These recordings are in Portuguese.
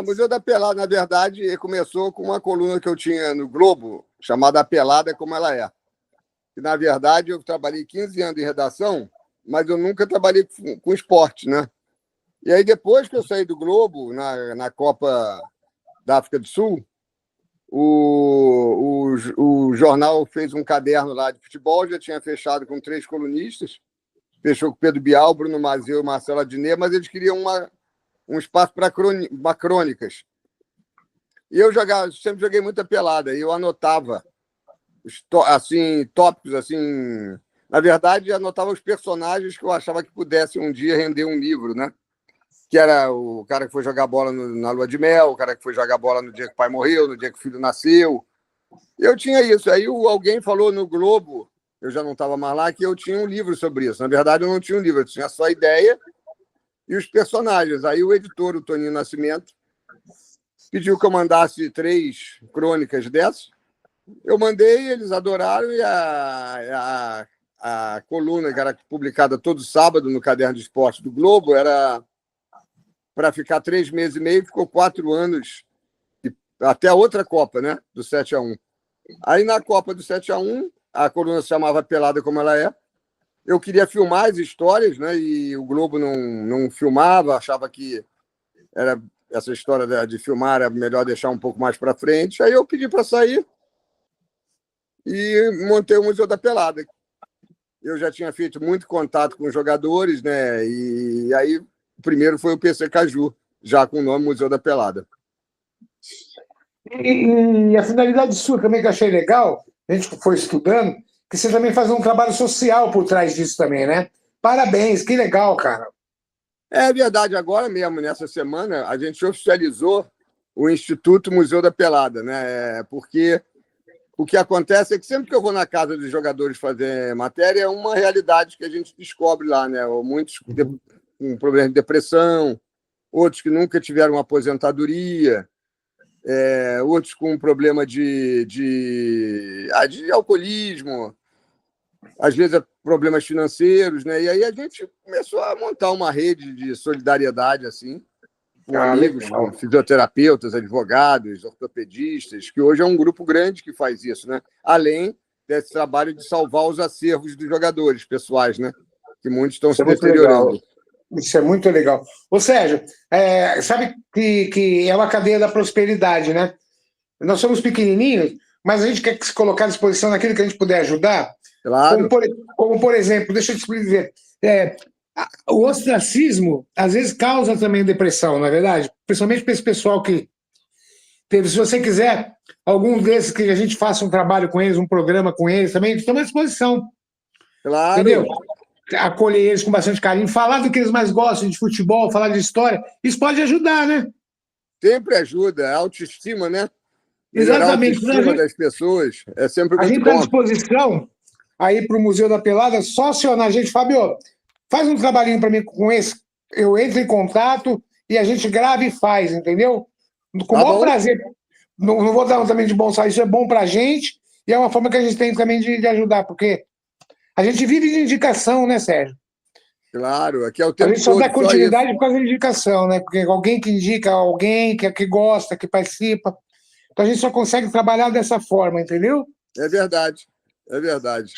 Museu da Pelada, na verdade, começou com uma coluna que eu tinha no Globo, chamada A Pelada Como Ela É. E, na verdade, eu trabalhei 15 anos em redação, mas eu nunca trabalhei com esporte, né? E aí, depois que eu saí do Globo, na Copa da África do Sul, o jornal fez um caderno lá de futebol, já tinha fechado com 3 colunistas, fechou com Pedro Bial, Bruno Mazeu e Marcelo Adnet, mas eles queriam um espaço para crônicas. E eu sempre joguei muita pelada, e eu anotava assim, tópicos, assim, na verdade, anotava os personagens que eu achava que pudessem um dia render um livro, né? Que era o cara que foi jogar bola na lua de mel, o cara que foi jogar bola no dia que o pai morreu, no dia que o filho nasceu. Eu tinha isso. Aí alguém falou no Globo, eu já não estava mais lá, que eu tinha um livro sobre isso. Na verdade, eu não tinha um livro, eu tinha só a ideia e os personagens. Aí o editor, o Toninho Nascimento, pediu que eu mandasse 3 crônicas dessas. Eu mandei, eles adoraram, e a coluna, que era publicada todo sábado no Caderno de Esporte do Globo, era para ficar 3 meses e meio, ficou 4 anos, até a outra Copa, né? Do 7-1. Aí, na Copa do 7-1, a coluna se chamava Pelada Como Ela É. Eu queria filmar as histórias, né? E o Globo não filmava, achava que essa história de filmar era melhor deixar um pouco mais para frente. Aí eu pedi para sair e montei o Museu da Pelada. Eu já tinha feito muito contato com os jogadores, né? E aí o primeiro foi o PC Caju, já com o nome Museu da Pelada. E a finalidade sua também, que eu achei legal, a gente foi estudando, que você também faz um trabalho social por trás disso também, né? Parabéns, que legal, cara. É verdade, agora mesmo, nessa semana, a gente oficializou o Instituto Museu da Pelada, né? Porque o que acontece é que sempre que eu vou na casa dos jogadores fazer matéria, é uma realidade que a gente descobre lá, né? Muitos com problemas de depressão, outros que nunca tiveram uma aposentadoria, outros com problema de alcoolismo, às vezes problemas financeiros, né? E aí a gente começou a montar uma rede de solidariedade, assim, com amigos, legal. com fisioterapeutas, advogados, ortopedistas, que hoje é um grupo grande que faz isso, né? Além desse trabalho de salvar os acervos dos jogadores pessoais, né? Que muitos estão se deteriorando. Isso é muito legal. Ô, Sérgio, sabe que é uma cadeia da prosperidade, né? Nós somos pequenininhos, mas a gente quer se colocar à disposição naquilo que a gente puder ajudar. Claro. Como por exemplo, deixa eu te dizer, o ostracismo às vezes causa também depressão, não é verdade? Principalmente para esse pessoal que teve. Se você quiser, algum desses que a gente faça um trabalho com eles, um programa com eles também, estamos à disposição. Claro. Entendeu? Acolher eles com bastante carinho, falar do que eles mais gostam de futebol, falar de história, isso pode ajudar, né? Sempre ajuda, a autoestima, né? Melhorar Exatamente. a autoestima das pessoas é sempre muito bom. A gente está à disposição aí para o Museu da Pelada, só acionar a gente. Fábio, faz um trabalhinho para mim com esse, eu entro em contato e a gente grava e faz, entendeu? Com o maior prazer. Não vou dar também de bom sair, isso é bom para a gente e é uma forma que a gente tem também de ajudar, porque a gente vive de indicação, né, Sérgio? Claro, aqui é o tempo todo. A gente só dá continuidade por causa da indicação, né? Porque alguém que indica alguém, que gosta, que participa. Então a gente só consegue trabalhar dessa forma, entendeu? É verdade, é verdade.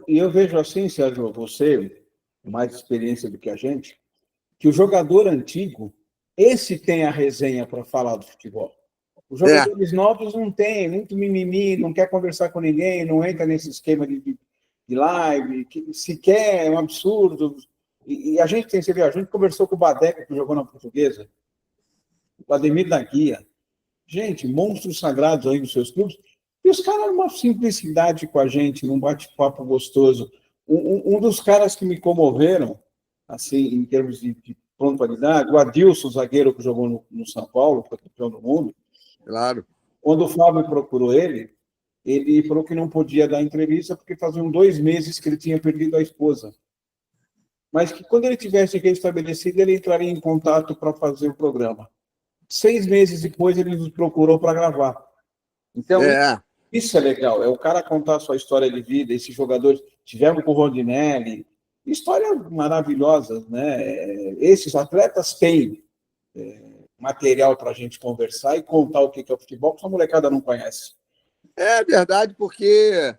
E eu vejo assim, Sérgio, você, com mais experiência do que a gente, que o jogador antigo, esse tem a resenha para falar do futebol. Os jogadores novos não têm, muito mimimi, não quer conversar com ninguém, não entra nesse esquema de live, que se quer, é um absurdo. E a gente tem, você vê, a gente conversou com o Badeca, que jogou na Portuguesa, o Ademir da Guia, gente, monstros sagrados aí nos seus clubes, e os caras numa simplicidade com a gente, num bate-papo gostoso. Um dos caras que me comoveram, assim, em termos de pontualidade, o Adilson, zagueiro que jogou no São Paulo, foi campeão do mundo. Claro. Quando o Fábio procurou ele falou que não podia dar entrevista porque faziam 2 meses que ele tinha perdido a esposa. Mas que quando ele tivesse restabelecido, ele entraria em contato para fazer o programa. 6 meses depois, ele nos procurou para gravar. Então, isso é legal. É o cara contar a sua história de vida. Esses jogadores, tivemos com o Rondinelli, histórias maravilhosas, né? Esses atletas têm. material para a gente conversar e contar o que é o futebol, que a molecada não conhece. É verdade, porque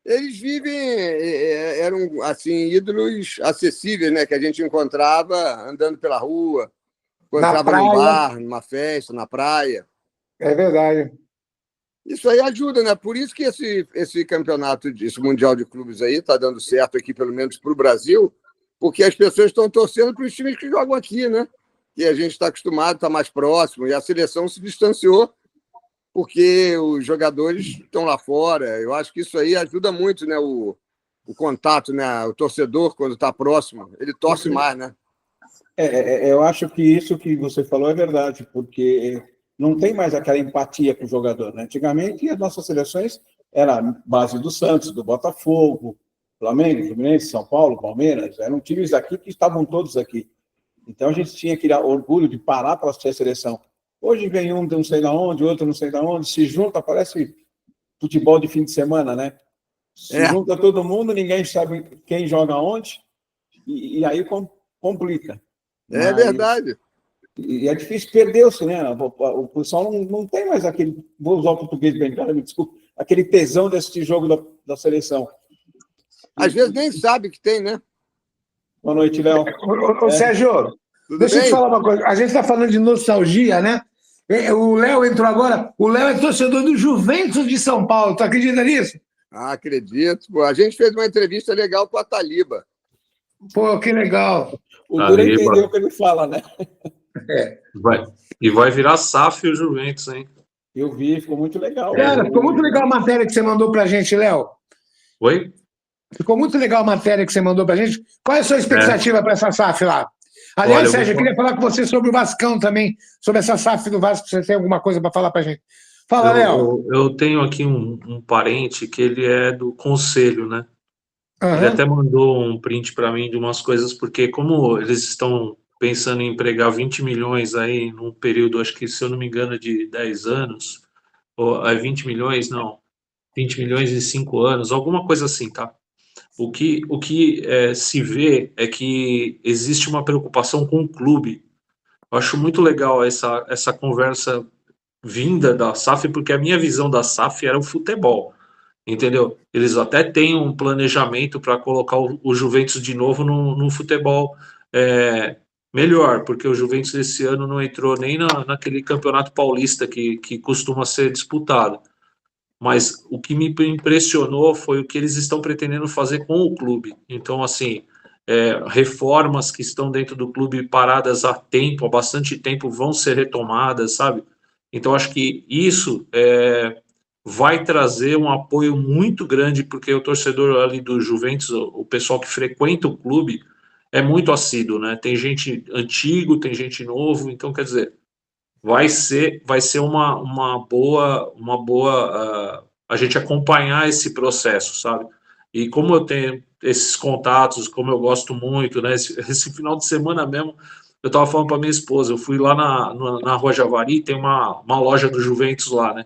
eles vivem, eram assim, ídolos acessíveis, né? Que a gente encontrava andando pela rua, Na encontrava num praia, bar, numa festa, na praia. é verdade. Isso aí ajuda, né? Por isso que esse campeonato, esse Mundial de Clubes aí está dando certo aqui, pelo menos para o Brasil, porque as pessoas estão torcendo para os times que jogam aqui, né? E a gente está acostumado, está mais próximo, e a seleção se distanciou porque os jogadores estão lá fora. Eu acho que isso aí ajuda muito, né? O contato, né? O torcedor, quando está próximo, ele torce mais, né? Eu acho que isso que você falou é verdade, porque não tem mais aquela empatia com o jogador, né? Antigamente, as nossas seleções eram base do Santos, do Botafogo, Flamengo, Fluminense, São Paulo, Palmeiras, eram times aqui que estavam todos aqui. Então, a gente tinha aquele orgulho de parar para assistir a seleção. Hoje vem um de não sei de onde, outro não sei de onde, se junta, parece futebol de fim de semana, né? Se junta todo mundo, ninguém sabe quem joga onde, e aí complica. É verdade. E é difícil, perdeu-se, né? O pessoal não tem mais aquele, vou usar o português bem claro, me desculpe, aquele tesão desse jogo da seleção. Às vezes nem sabe que tem, né? Boa noite, Léo. Sérgio, deixa eu te falar uma coisa. A gente está falando de nostalgia, né? O Léo entrou agora. O Léo é torcedor do Juventus de São Paulo. Tu acredita nisso? Ah, acredito. Pô, a gente fez uma entrevista legal com a Taliba. Pô, que legal. O Dura entendeu o que ele fala, né? Vai virar SAF o Juventus, hein? Eu vi, ficou muito legal. Cara, ficou muito legal a matéria que você mandou pra gente, Léo. Oi? Ficou muito legal a matéria que você mandou pra gente. Qual é a sua expectativa para essa SAF lá? Aliás, Olha, Sérgio, eu queria falar com você sobre o Vascão também, sobre essa SAF do Vasco, se você tem alguma coisa para falar pra gente. Fala, Léo. Eu tenho aqui um parente que ele é do conselho, né? Ele Uhum. até mandou um print para mim de umas coisas, porque como eles estão pensando em empregar 20 milhões aí num período, acho que, se eu não me engano, de 10 anos, ou 20 milhões, não, 20 milhões em 5 anos, alguma coisa assim, tá? O que se vê é que existe uma preocupação com o clube. Eu acho muito legal essa conversa vinda da SAF, porque a minha visão da SAF era o futebol, entendeu? Eles até têm um planejamento para colocar o Juventus de novo no futebol melhor, porque o Juventus esse ano não entrou nem naquele campeonato paulista que costuma ser disputado. Mas o que me impressionou foi o que eles estão pretendendo fazer com o clube. Então, assim, reformas que estão dentro do clube paradas há bastante tempo, vão ser retomadas, sabe? Então, acho que isso vai trazer um apoio muito grande, porque o torcedor ali do Juventus, o pessoal que frequenta o clube, é muito assíduo, né? Tem gente antigo, tem gente novo, então, quer dizer, vai ser uma boa a gente acompanhar esse processo, sabe? E como eu tenho esses contatos, como eu gosto muito, né? Esse final de semana mesmo, eu estava falando para minha esposa, eu fui lá na Rua Javari, tem uma loja do Juventus lá, né?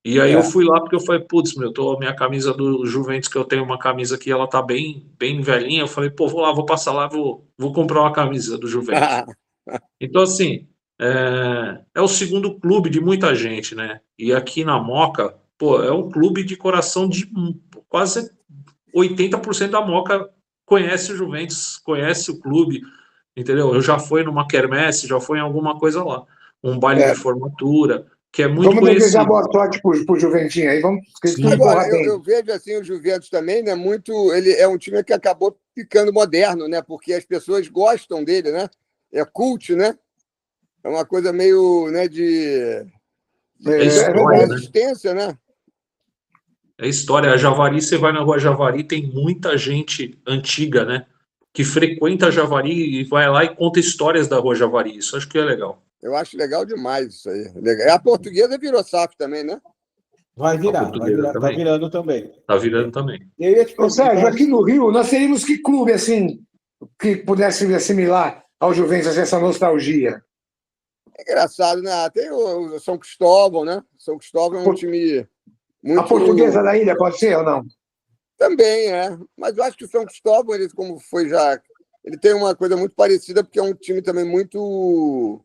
E aí eu fui lá porque eu falei, putz, minha camisa do Juventus, que eu tenho uma camisa aqui, ela tá bem velhinha, eu falei, pô, vou passar lá, vou comprar uma camisa do Juventus. Então, assim, é o segundo clube de muita gente, né? E aqui na Moca, pô, é um clube de coração de quase 80% da Moca conhece o Juventus, conhece o clube, entendeu? Eu já fui numa quermesse, já fui em alguma coisa lá. Um baile de formatura, que é muito Vamos desejar conhecido. boa sorte pro Juventinho aí. Vamos que tudo Agora, corra bem. eu vejo assim o Juventus também, né? Ele é um time que acabou ficando moderno, né? Porque as pessoas gostam dele, né? É cult, né? É uma coisa meio, né, de história, né? resistência, né? É história. A Javari, você vai na Rua Javari, tem muita gente antiga, né? Que frequenta a Javari e vai lá e conta histórias da Rua Javari. Isso acho que é legal. Eu acho legal demais isso aí. A Portuguesa virou SAF também, né? Vai virar, Portuguesa tá também. virando também. Tá virando também. Eu ia te Ô, Sérgio, perguntar, aqui no Rio, nós teríamos que clube, assim, que pudesse assimilar ao Juventus essa nostalgia? É engraçado, né? Tem o São Cristóvão, né? São Cristóvão é um time muito... A Portuguesa da Ilha, pode ser ou não? Também, Mas eu acho que o São Cristóvão, ele, como foi já... Ele tem uma coisa muito parecida, porque é um time também muito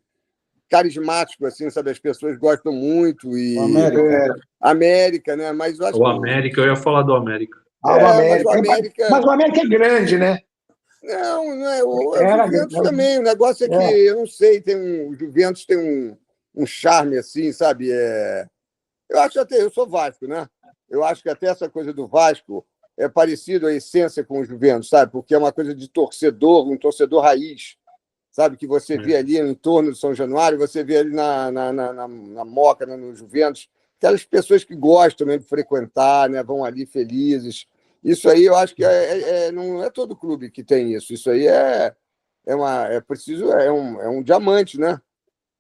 carismático, assim, sabe? As pessoas gostam muito e... O América. América, né? Mas eu acho O que... América, eu ia falar do América. O Mas o América. América... Mas o América é grande, né? Não é o Era Juventus grande. também. O negócio é que, eu não sei, o Juventus tem um charme assim, sabe? Eu acho até, eu sou Vasco, né? Eu acho que até essa coisa do Vasco é parecido a essência com o Juventus, sabe? Porque é uma coisa de torcedor, um torcedor raiz, sabe? Que você vê ali em torno de São Januário, você vê ali na Moca, né? No Juventus, aquelas pessoas que gostam mesmo de frequentar, né? Vão ali felizes. Isso aí eu acho que não é todo clube que tem isso. Isso aí é um diamante, né?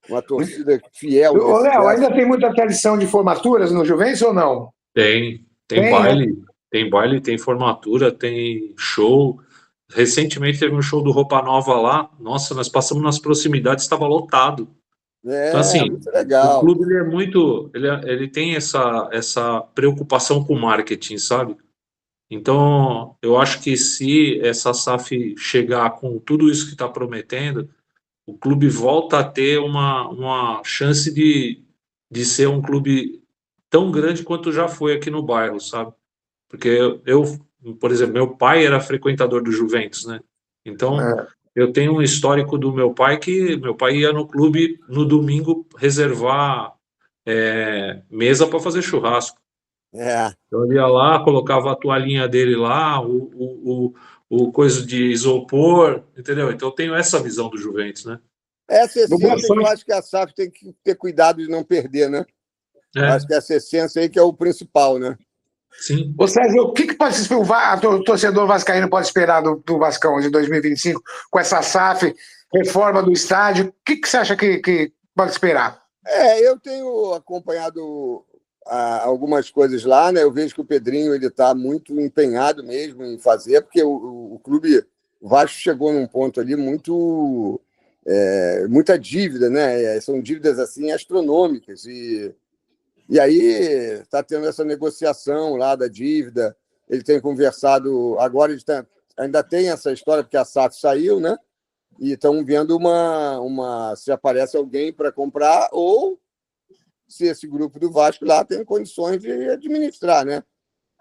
Uma torcida fiel. Ô, Léo, ainda tem muita tradição de formaturas no Juventus ou não? Tem Tem, baile, tem baile, tem formatura, tem show. Recentemente teve um show do Roupa Nova lá. Nossa, nós passamos nas proximidades, estava lotado. Então, assim, Muito o legal. clube ele é muito. Ele tem essa preocupação com o marketing, sabe? Então, eu acho que se essa SAF chegar com tudo isso que está prometendo, o clube volta a ter uma chance de ser um clube tão grande quanto já foi aqui no bairro, sabe? Porque por exemplo, meu pai era frequentador do Juventus, né? Então, eu tenho um histórico do meu pai que meu pai ia no clube no domingo reservar mesa para fazer churrasco. É. Então, ele ia lá, colocava a toalhinha dele lá, o coisa de isopor, entendeu? Então, eu tenho essa visão do Juventus, né? Essa essência que eu acho que a SAF tem que ter cuidado de não perder, né? Eu acho que essa essência aí que é o principal, né? Sim. Ô, Sérgio, o que pode o torcedor vascaíno pode esperar do Vascão de 2025 com essa SAF, reforma do estádio? O que você acha que pode esperar? Eu tenho acompanhado algumas coisas lá, né? Eu vejo que o Pedrinho ele está muito empenhado mesmo em fazer, porque o clube o Vasco chegou num ponto ali muita dívida, né? São dívidas assim astronômicas e aí está tendo essa negociação lá da dívida. Ele tem conversado agora, ainda tem essa história porque a SAF saiu, né? E estão vendo se aparece alguém para comprar ou se esse grupo do Vasco lá tem condições de administrar, né?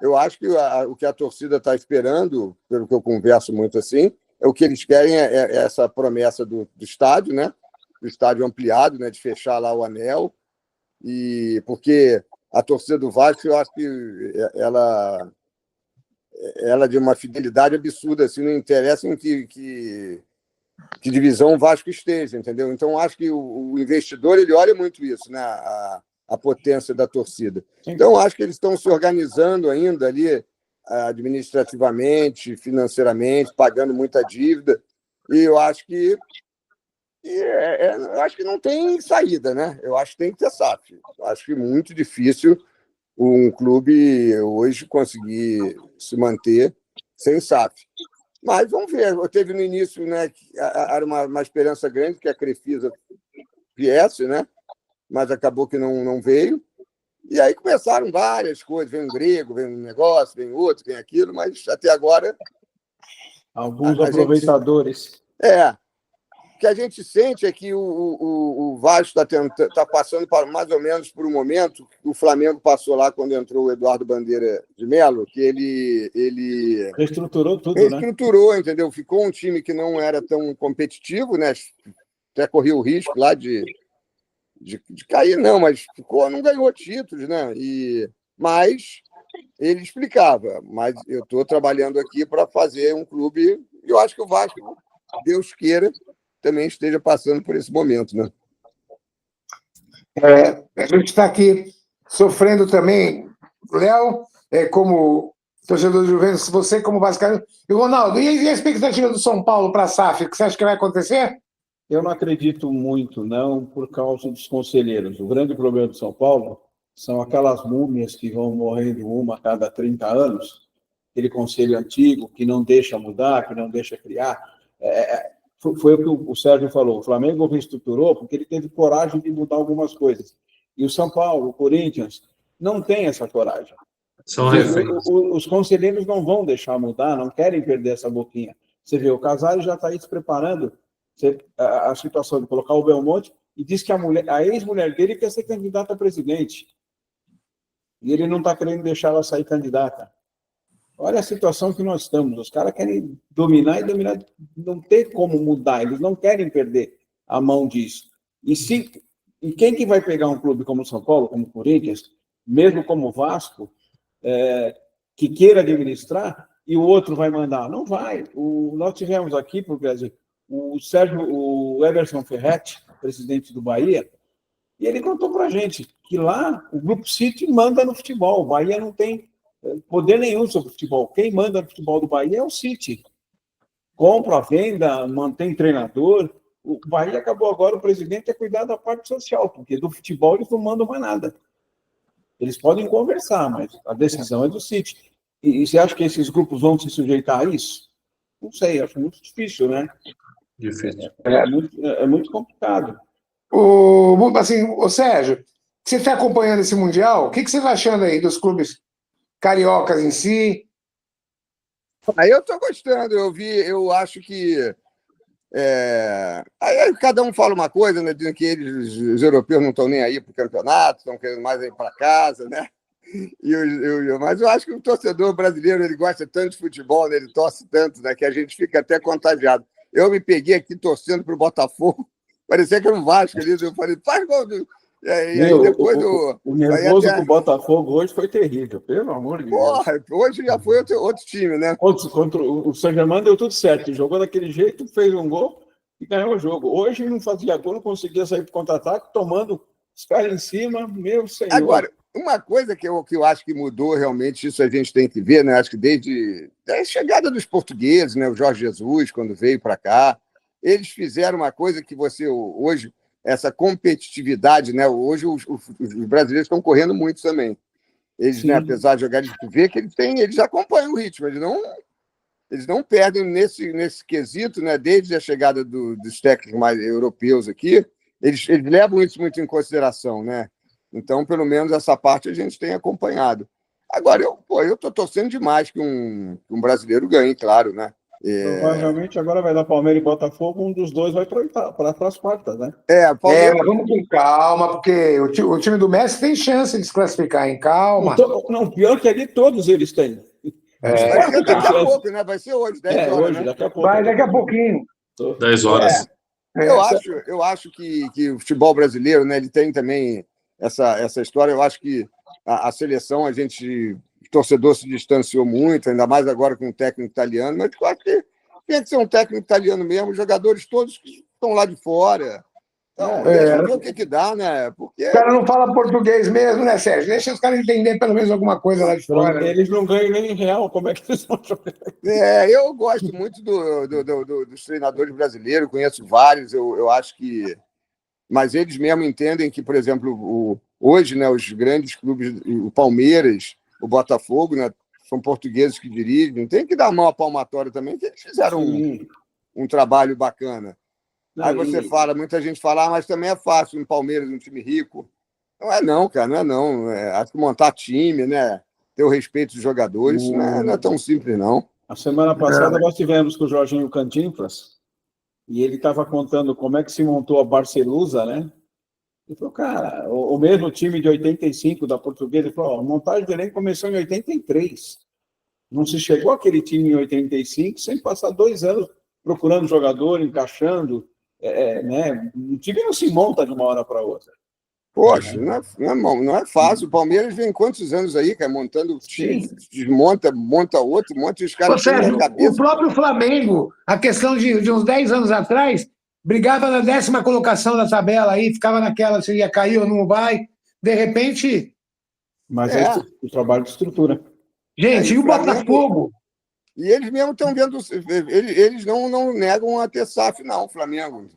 Eu acho que o que a torcida está esperando, pelo que eu converso muito assim, o que eles querem é essa promessa do estádio, né? Do estádio ampliado, né? De fechar lá o anel. E porque a torcida do Vasco, eu acho que ela de uma fidelidade absurda, assim, não interessa em que divisão o Vasco esteja, entendeu? Então, acho que o investidor ele olha muito isso, né? A potência da torcida. Então, acho que eles estão se organizando ainda ali administrativamente, financeiramente, pagando muita dívida, e eu acho que não tem saída, né? Eu acho que tem que ter SAF. Eu acho que é muito difícil um clube hoje conseguir se manter sem SAF. Mas vamos ver. Eu teve no início, né, era uma esperança grande que a Crefisa viesse, né? Mas acabou que não veio. E aí começaram várias coisas. Vem um grego, vem um negócio, vem outro, vem aquilo, mas até agora... Alguns aproveitadores. O que a gente sente é que o Vasco está passando mais ou menos por um momento que o Flamengo passou lá quando entrou o Eduardo Bandeira de Melo, que ele reestruturou tudo, reestruturou, né? Entendeu? Ficou um time que não era tão competitivo, né? Até corria o risco lá de cair, não, mas não ganhou títulos, né? Mas ele explicava, mas eu estou trabalhando aqui para fazer um clube, e eu acho que o Vasco, Deus queira, também esteja passando por esse momento, né? A gente está aqui sofrendo também, Léo, como torcedor do Juventus, você como vascaíno, e Ronaldo, e a expectativa do São Paulo para a SAF? O que você acha que vai acontecer? Eu não acredito muito, não, por causa dos conselheiros. O grande problema do São Paulo são aquelas múmias que vão morrendo uma a cada 30 anos, aquele conselho antigo que não deixa mudar, que não deixa criar. Foi o que o Sérgio falou, o Flamengo reestruturou porque ele teve coragem de mudar algumas coisas. E o São Paulo, o Corinthians, não tem essa coragem. Os conselheiros não vão deixar mudar, não querem perder essa boquinha. Você vê, o Casares já está aí se preparando, a situação de colocar o Belmonte e diz que a ex-mulher dele quer ser candidata a presidente. E ele não está querendo deixar ela sair candidata. Olha a situação que nós estamos. Os caras querem dominar, não tem como mudar. Eles não querem perder a mão disso. E quem que vai pegar um clube como o São Paulo, como o Corinthians, mesmo como o Vasco, que queira administrar, e o outro vai mandar? Não vai. Nós tivemos aqui, por Brasil, o Everson Ferretti, presidente do Bahia, e ele contou para a gente que lá o Grupo City manda no futebol. O Bahia não tem poder nenhum sobre o futebol. Quem manda no futebol do Bahia é o City. Compra, venda, mantém treinador. O Bahia acabou agora, o presidente é cuidar da parte social, porque do futebol eles não mandam mais nada. Eles podem conversar, mas a decisão é do City. E você acha que esses grupos vão se sujeitar a isso? Não sei, acho muito difícil, né? Difícil. É muito complicado. Ô Sérgio, você está acompanhando esse Mundial? O que você está achando aí dos clubes cariocas em si? Aí eu estou gostando, eu acho que aí cada um fala uma coisa, né? Dizem que os europeus não estão nem aí para o campeonato, estão querendo mais ir para casa, né? Mas eu acho que o torcedor brasileiro ele gosta tanto de futebol, né? Ele torce tanto, né? Que a gente fica até contagiado. Eu me peguei aqui torcendo para o Botafogo, parecia que era um Vasco ali, eu falei, faz gol. E aí depois o nervoso com o Botafogo hoje foi terrível, pelo amor de Deus. Porra, hoje já foi outro time, né? Contra o Saint-Germain deu tudo certo, jogou daquele jeito, fez um gol e ganhou o jogo. Hoje não fazia gol, não conseguia sair para o contra-ataque, tomando os caras em cima, meu senhor. Agora, uma coisa que eu acho que mudou realmente, isso a gente tem que ver, né? Acho que desde a chegada dos portugueses, né? O Jorge Jesus, quando veio para cá, eles fizeram uma coisa que você hoje, essa competitividade, né? Hoje os brasileiros estão correndo muito também. Eles, né, apesar de jogar, tu vê que eles acompanham o ritmo, eles não perdem nesse quesito, né? Desde a chegada dos técnicos mais europeus aqui, eles levam isso muito em consideração, né? Então, pelo menos essa parte a gente tem acompanhado. Agora, eu estou torcendo demais que um brasileiro ganhe, claro, né? Provavelmente agora vai dar Palmeiras e Botafogo, um dos dois vai para as quartas, né? Mas vamos com calma, porque o time do Messi tem chance de se classificar, em calma. Não, pior que ali todos eles têm. Vai ser daqui a pouco, né? Vai ser hoje, 10 horas. Hoje, né? Daqui a pouco. Vai daqui a pouquinho. 10 horas. Eu acho que o futebol brasileiro, né, ele tem também essa história. Eu acho que a seleção, o torcedor se distanciou muito, ainda mais agora com o técnico italiano, mas eu acho que tem que ser um técnico italiano mesmo, os jogadores todos que estão lá de fora. Então, deixa eu ver o que dá, né? Porque o cara não fala português mesmo, né, Sérgio? Deixa os caras entenderem pelo menos alguma coisa lá de fora. Eles não ganham nem em real, como é que eles vão jogar? Eu gosto muito dos treinadores brasileiros, conheço vários, eu acho que... Mas eles mesmo entendem que, por exemplo, hoje, né, os grandes clubes, o Palmeiras, o Botafogo, né, são portugueses que dirigem, tem que dar mão à palmatória também, que eles fizeram um trabalho bacana. Aí você fala, muita gente fala, mas também é fácil um Palmeiras, um time rico. Não é não, cara, não é não. Acho que montar time, né, ter o respeito dos jogadores, isso não é tão simples, não. A semana passada nós tivemos com o Jorginho Cantinflas, e ele estava contando como é que se montou a Barcelusa, né? Ele falou, cara, o mesmo time de 85 da Portuguesa, ele falou, a montagem do elenco começou em 83. Não se chegou aquele time em 85 sem passar 2 anos procurando jogador, encaixando, né? O time não se monta de uma hora para outra. Poxa, não é fácil. O Palmeiras vem quantos anos aí, cara, montando time, desmonta, monta outro, monta os caras Sérgio, na cabeça. o próprio Flamengo, a questão de uns 10 anos atrás, brigava na 10ª colocação da tabela aí, ficava naquela, se ia cair ou não vai. De repente... Mas é o trabalho de estrutura. Gente, e o Botafogo? E eles mesmo estão vendo... Eles não negam a ter SAF, não, o Flamengo.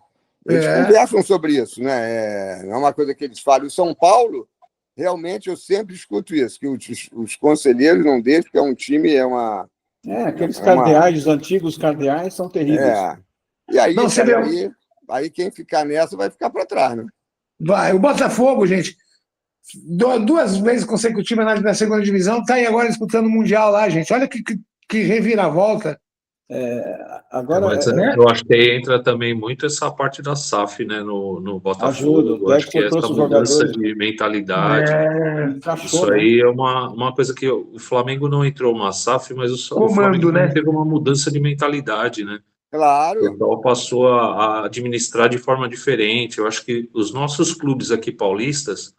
Eles conversam sobre isso, né? Não é uma coisa que eles falam. O São Paulo, realmente, eu sempre escuto isso, que os conselheiros não deixam, porque é um time, aqueles cardeais, os antigos cardeais, são terríveis. E aí, não, aí quem ficar nessa vai ficar para trás, né? Vai. O Botafogo, gente, 2 vezes consecutivas na 2ª divisão, está aí agora disputando o Mundial lá, gente. Olha que reviravolta. Agora, Mas eu acho que aí entra também muito essa parte da SAF, né, no Botafogo. ajuda. Eu acho que Você essa trouxe os mudança jogadores, de mentalidade, encaixou, isso né? aí é uma coisa que o Flamengo não entrou uma SAF, mas o Flamengo Comando, também né? teve uma mudança de mentalidade, né? O Claro. pessoal passou a administrar de forma diferente. Eu acho que os nossos clubes aqui paulistas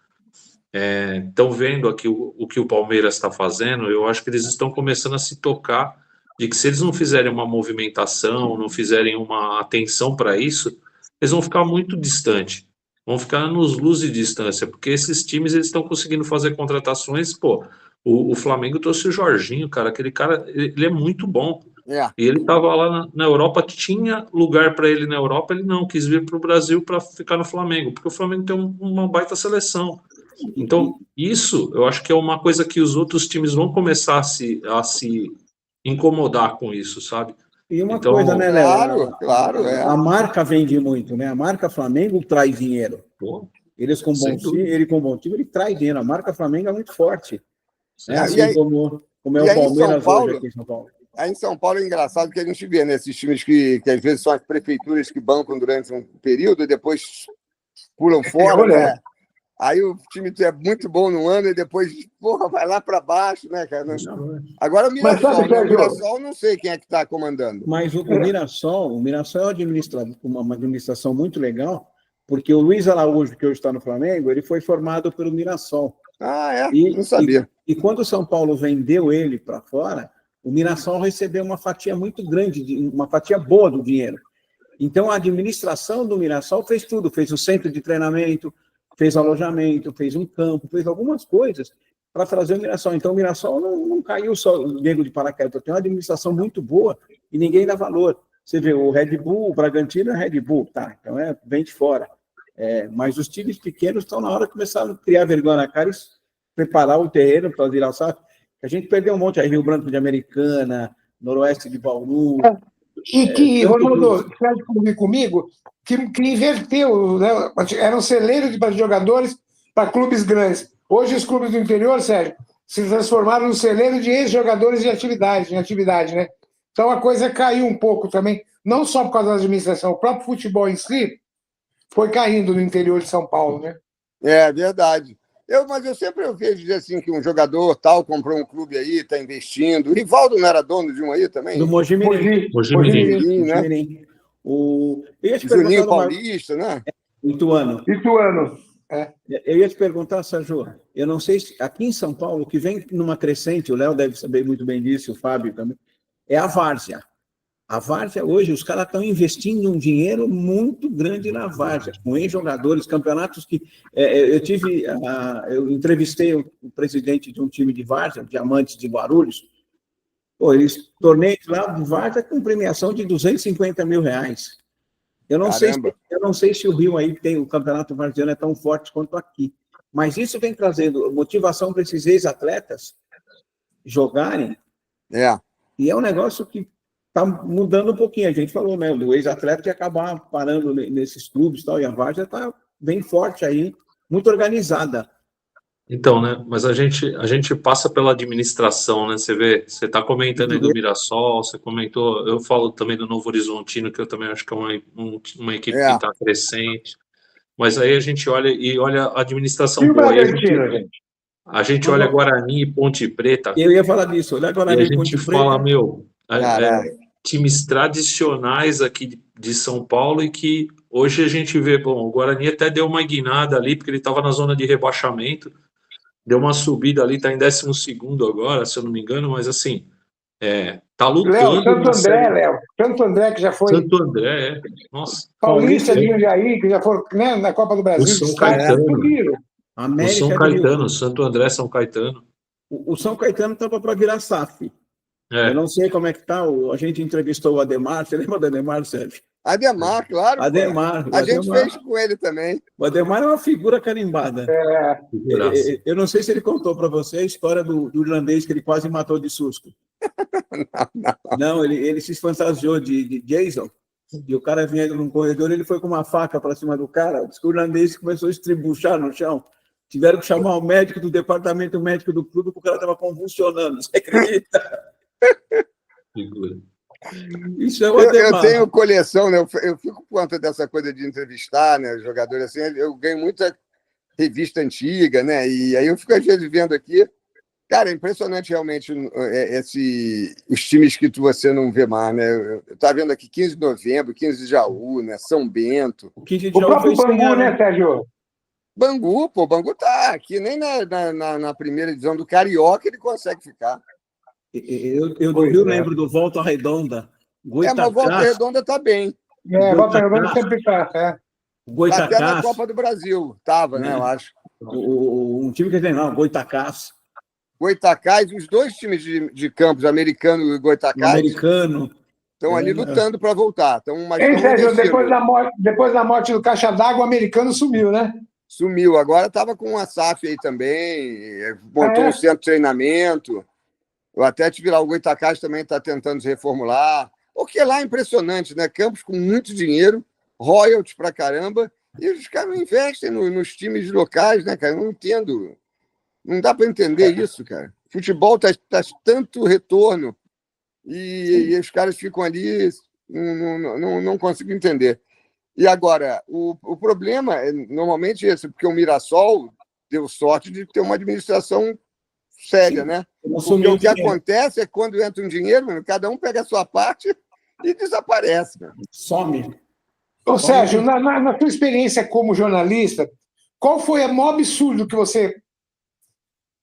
estão vendo aqui o que o Palmeiras está fazendo. Eu acho que eles estão começando a se tocar de que se eles não fizerem uma movimentação, não fizerem uma atenção para isso, eles vão ficar muito distante. Vão ficar nos luz de distância, porque esses times eles estão conseguindo fazer contratações. Pô, o Flamengo trouxe o Jorginho, cara. Aquele cara, ele é muito bom. É. E ele estava lá na Europa, tinha lugar para ele na Europa, ele não quis vir para o Brasil para ficar no Flamengo, porque o Flamengo tem uma baita seleção. Então, isso eu acho que é uma coisa que os outros times vão começar a se incomodar com isso, sabe? E uma coisa, Então, né, Léo? Claro, A marca vende muito, né? A marca Flamengo traz dinheiro. pô, Eles com sem bom time, dúvida. ele com bom time, ele traz dinheiro. A marca Flamengo é muito forte. Né? É, Assim como é E o aí em São Palmeiras hoje Paulo, aqui em São Paulo. aí em São Paulo é engraçado que a gente vê, né, esses times que às vezes são as prefeituras que bancam durante um período e depois pulam fora, né? Aí o time é muito bom no ano e depois, porra, vai lá para baixo, né, cara? Agora o Mas sabe, Mirassol, né? O Sérgio, Mirassol não sei quem é que está comandando. Mas o Mirassol é uma administração muito legal, porque o Luiz Araújo, que hoje está no Flamengo, ele foi formado pelo Mirassol. Ah, é? Não E sabia. quando o São Paulo vendeu ele para fora, o Mirassol recebeu uma fatia muito grande, uma fatia boa do dinheiro. Então, a administração do Mirassol fez tudo, fez o centro de treinamento, fez alojamento, fez um campo, fez algumas coisas para trazer o Mirassol. Então, o Mirassol não caiu só nego de paraquedas, tem uma administração muito boa e ninguém dá valor. Você vê, o Red Bull, o Bragantino é Red Bull, tá, então vem de fora. Mas os times pequenos estão na hora de começar a criar vergonha na cara e preparar o terreno para virar SAF. A gente perdeu um monte aí, Rio Branco de Americana, Noroeste de Bauru. E que, Ronaldo, você pode convir comigo, que inverteu, né? Era um celeiro de jogadores para clubes grandes. Hoje, os clubes do interior, Sérgio, se transformaram num celeiro de ex-jogadores em atividade, né? Então, a coisa caiu um pouco também, não só por causa da administração, o próprio futebol em si foi caindo no interior de São Paulo, né? É verdade. Mas eu sempre vejo dizer assim que um jogador tal comprou um clube aí, está investindo. O Rivaldo não era dono de um aí também? Do Mojimirim. Mojimirim, né? Eu ia te Juninho perguntar Paulista, né? Ituano. Eu ia te perguntar, Sérgio, eu não sei se aqui em São Paulo, o que vem numa crescente, o Léo deve saber muito bem disso, o Fábio também, é a várzea. A várzea, hoje, os caras estão investindo um dinheiro muito grande na várzea, com ex-jogadores, campeonatos que... eu entrevistei o presidente de um time de várzea, Diamantes de Guarulhos, torneios lá de várzea com premiação de R$250 mil. Eu não sei se o Rio aí tem, o campeonato varziano é tão forte quanto aqui, mas isso vem trazendo motivação para esses ex-atletas jogarem, e é um negócio que está mudando um pouquinho. A gente falou, né, do ex-atleta de acabar parando nesses clubes e tal, e a várzea está bem forte aí, muito organizada. Então, né? Mas a gente passa pela administração, né? Você vê, você está comentando aí do Mirassol, você comentou, eu falo também do Novo Horizontino, que eu também acho que é uma equipe que está crescente. Mas aí a gente olha a administração boa. A gente olha Guarani e Ponte Preta. Eu ia falar disso, olha Guarani e Ponte Preta. A gente fala, times tradicionais aqui de São Paulo e que hoje a gente vê, bom, o Guarani até deu uma guinada ali, porque ele estava na zona de rebaixamento, deu uma subida ali, está em 12º agora, se eu não me engano, mas assim, tá lutando. Santo André, que já foi. Santo André, nossa. Paulista de Jundiaí, que já foi, né, na Copa do Brasil. O São Caetano. O São Caetano, Santo André, São Caetano. O São Caetano estava para virar SAF. Eu não sei como é que está. A gente entrevistou o Ademar. Você lembra do Ademar, Sérgio? Ademar, claro. Ademar. A gente fez com ele também. O Ademar é uma figura carimbada. Eu não sei se ele contou para você a história do irlandês que ele quase matou de susto. Não, ele se fantasiou de Jason. E o cara vinha num corredor, ele foi com uma faca para cima do cara. Diz que o irlandês começou a estribuchar no chão. Tiveram que chamar o médico do departamento médico do clube, porque o cara estava convulsionando. Você acredita? Figura. Isso é uma Eu demanda. tenho coleção, né? Eu fico por conta dessa coisa de entrevistar, né? Os jogadores assim, eu ganho muita revista antiga, né? E aí eu fico às vezes vendo aqui. Cara, é impressionante realmente os times que você não vê mais, né? Eu estava vendo aqui 15 de novembro, 15 de Jaú, né? São Bento. O 15 de O Jaú próprio fez 100 Bangu, anos. né, Sérgio? Bangu, pô, Bangu tá aqui, nem na primeira edição do Carioca ele consegue ficar. Eu do Pois Rio é. lembro do Volta Redonda. Mas o Volta Goitacás. Redonda tá bem. Volta Redonda sempre tá. Tá até na Goitacás. Copa do Brasil. Tava, né? Eu acho. Um time que tem, não, Goitacás. Goitacás, os dois times de Campos, americano e O Goitacás, americano. estão ali lutando para voltar. Mas Hein, estão Sérgio, investindo. depois da morte do Caixa d'Água, o americano sumiu, né? Sumiu. Agora estava com a SAF aí também, montou um centro de treinamento. Eu até tive lá, o Goitacás também está tentando se reformular. Porque lá é impressionante, né? Campos com muito dinheiro, royalties pra caramba, e os caras não investem nos times locais, né, cara? Eu não entendo. Não dá para entender isso, cara. Futebol tá tanto retorno e os caras ficam ali, não consigo entender. E agora, o problema é normalmente esse, porque o Mirassol deu sorte de ter uma administração séria, né? Porque o que acontece é que quando entra um dinheiro, mano, cada um pega a sua parte e desaparece. Cara. Some. Ô, Sérgio, na sua experiência como jornalista, qual foi o maior absurdo que você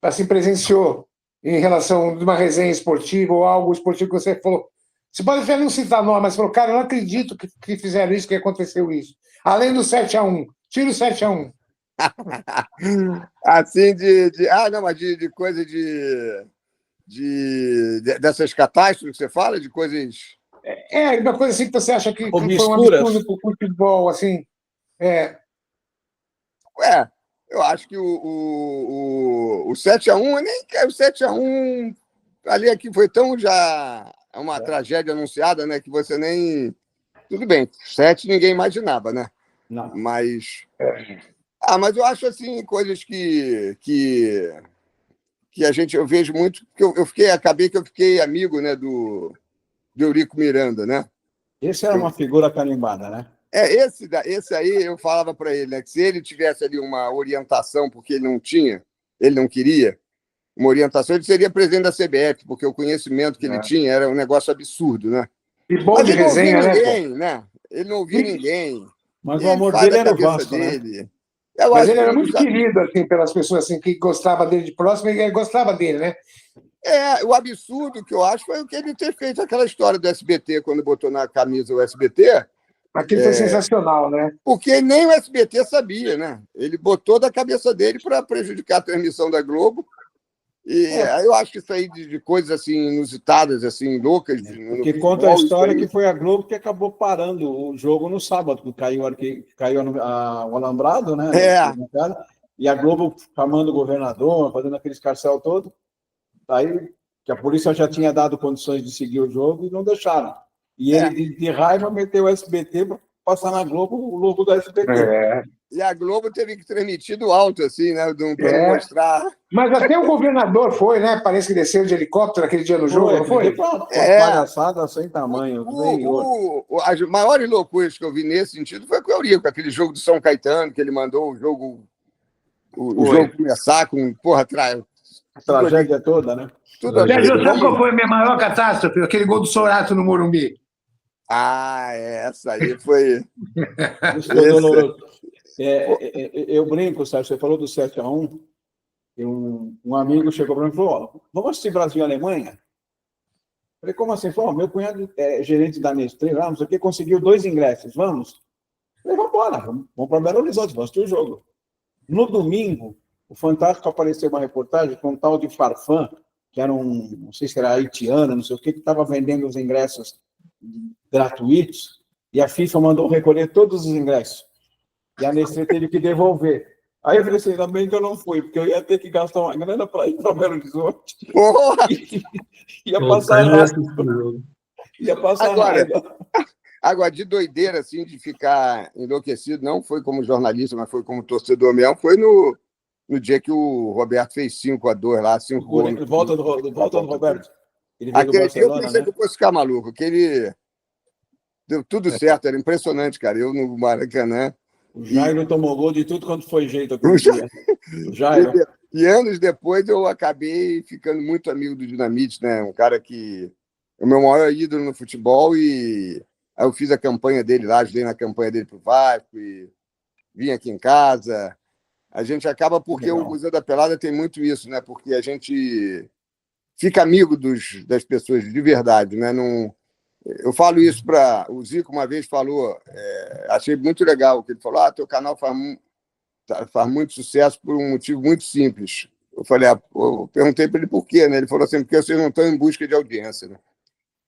assim, presenciou em relação a uma resenha esportiva ou algo esportivo que você falou? Você pode até não citar nome, mas falou, cara, eu não acredito que fizeram isso, que aconteceu isso. Além do 7-1. Tira o 7-1. Assim, mas de coisa dessas catástrofes que você fala, de coisas. Uma coisa assim que você acha que foi um Obscuras. absurdo para o futebol, assim. Eu acho que o 7-1, nem o 7-1 ali aqui foi tão já uma tragédia anunciada, né? Que você nem. Tudo bem, 7 ninguém imaginava, né? Não. Mas. Mas eu acho assim, coisas que eu vejo muito, porque acabei que eu fiquei amigo, né, do Eurico Miranda, né? Esse era uma figura carimbada, né? Esse aí eu falava para ele, né, que se ele tivesse ali uma orientação, porque ele não queria, uma orientação, ele seria presidente da CBF, porque o conhecimento que ele tinha era um negócio absurdo, né? E bom Mas de ele não ouvia resenha, ninguém, né? Ele não ouvia ninguém. Mas E o amor faz dele a era o cabeça Vasco, dele. né? Mas ele era muito querido assim, pelas pessoas assim, que gostavam dele de próximo e gostava dele, né? O absurdo que eu acho foi o que ele ter feito aquela história do SBT, quando botou na camisa o SBT. Aquilo foi sensacional, né? Porque nem o SBT sabia, né? Ele botou da cabeça dele para prejudicar a transmissão da Globo. E eu acho que isso aí de coisas assim inusitadas, assim, loucas. Porque conta a história que foi a Globo que acabou parando o jogo no sábado, que caiu o alambrado, né? E a Globo chamando o governador, fazendo aquele escarcéu todo. Aí que a polícia já tinha dado condições de seguir o jogo e não deixaram. E ele, de raiva, meteu o SBT para passar na Globo o logo do SBT. E a Globo teve que transmitir do alto, assim, né? Para não mostrar. Mas até o governador foi, né? Parece que desceu de helicóptero aquele dia no jogo, não foi? Uma palhaçada sem tamanho. As maiores loucuras que eu vi nesse sentido foi com o Eurico, aquele jogo do São Caetano, que ele mandou o jogo começar com, a tragédia toda, né? Sérgio, sabe qual foi a minha maior catástrofe? Aquele gol do Sorato no Morumbi. Essa aí foi. Isso foi doloroso. Eu brinco, Sérgio, você falou do 7-1. Um amigo chegou para mim e falou: vamos assistir Brasil e Alemanha? Eu falei, como assim? Falou, meu cunhado é gerente da Nestlé, não sei o que, conseguiu 2 ingressos, vamos? Eu falei, vamos embora, vamos para Belo Horizonte, vamos assistir o jogo. No domingo, o Fantástico apareceu uma reportagem com um tal de Farfã, que era não sei se era haitiano, não sei o que estava vendendo os ingressos gratuitos, e a FIFA mandou recolher todos os ingressos. E a Nestlé teve que devolver. Aí eu falei assim, ainda bem que eu não fui, porque eu ia ter que gastar uma grana para ir para Belo Horizonte. Ia passar raiva. Ia passar raiva. Agora, de doideira, assim, de ficar enlouquecido, não foi como jornalista, mas foi como torcedor mesmo, foi no dia que o Roberto fez 5-2 lá, 5 gols. Volta do Roberto. Ele veio do Aquele dia eu Barcelona, pensei né? que eu fosse ficar maluco, que ele deu tudo certo, era impressionante, cara. Eu no Maracanã. O E, Jairo tomou gol de tudo quanto foi jeito aquele dia. O Jairo. e anos depois eu acabei ficando muito amigo do Dinamite, né? Um cara que é o meu maior ídolo no futebol e aí eu fiz a campanha dele lá, ajudei na campanha dele pro Vasco e vim aqui em casa. A gente acaba porque o Legal. Museu da Pelada tem muito isso, né? Porque a gente fica amigo das pessoas de verdade, né? Não, eu falo isso para o Zico uma vez falou, achei muito legal que ele falou, teu canal faz muito sucesso por um motivo muito simples. Eu falei, eu perguntei para ele por quê, né? Ele falou assim, porque vocês não estão em busca de audiência, né? Ele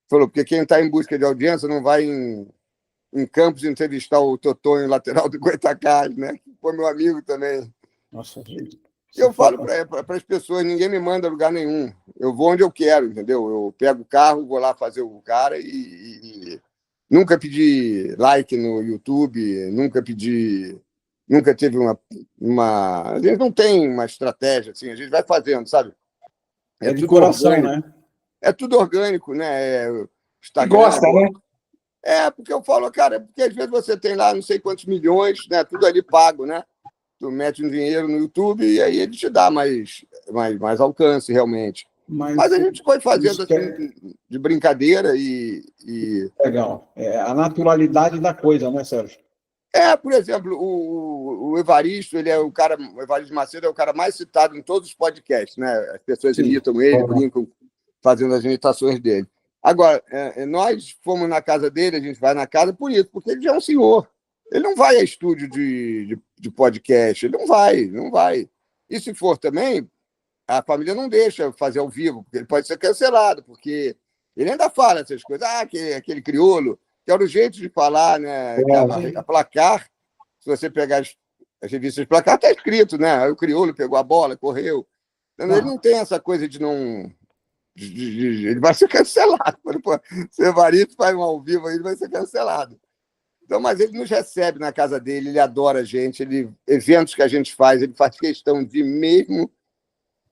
falou, porque quem está em busca de audiência não vai em Campos entrevistar o Totonho, lateral do Goitacás, né? Que foi meu amigo também. Nossa, gente. Eu falo para as pessoas, ninguém me manda a lugar nenhum. Eu vou onde eu quero, entendeu? Eu pego o carro, vou lá fazer o cara e nunca pedi like no YouTube, nunca teve uma. A gente não tem uma estratégia assim, a gente vai fazendo, sabe? É de tudo coração, orgânico. né? É tudo orgânico, né? E Instagram. gosta, né? Porque eu falo, cara, porque às vezes você tem lá não sei quantos milhões, né? Tudo ali pago, né? Tu mete um dinheiro no YouTube e aí ele te dá mais alcance, realmente. Mas a gente foi fazendo assim, de brincadeira e... Legal. É a naturalidade da coisa, né, Sérgio? Por exemplo, o Evaristo, o Evaristo Macedo é o cara mais citado em todos os podcasts, né? As pessoas imitam ele, brincam fazendo as imitações dele. Agora, nós fomos na casa dele, a gente vai na casa por isso, porque ele já é um senhor. Ele não vai a estúdio de podcast, ele não vai. E se for também, a família não deixa fazer ao vivo, porque ele pode ser cancelado, porque ele ainda fala essas coisas. Aquele crioulo, que era o jeito de falar, né? A Placar, se você pegar as revistas Placar, está escrito, né? Aí o crioulo pegou a bola, correu. Então, ele não tem essa coisa de não... ele vai ser cancelado. Se o Evaristo faz um ao vivo, ele vai ser cancelado. Então, mas ele nos recebe na casa dele, ele adora a gente, eventos que a gente faz, ele faz questão de mesmo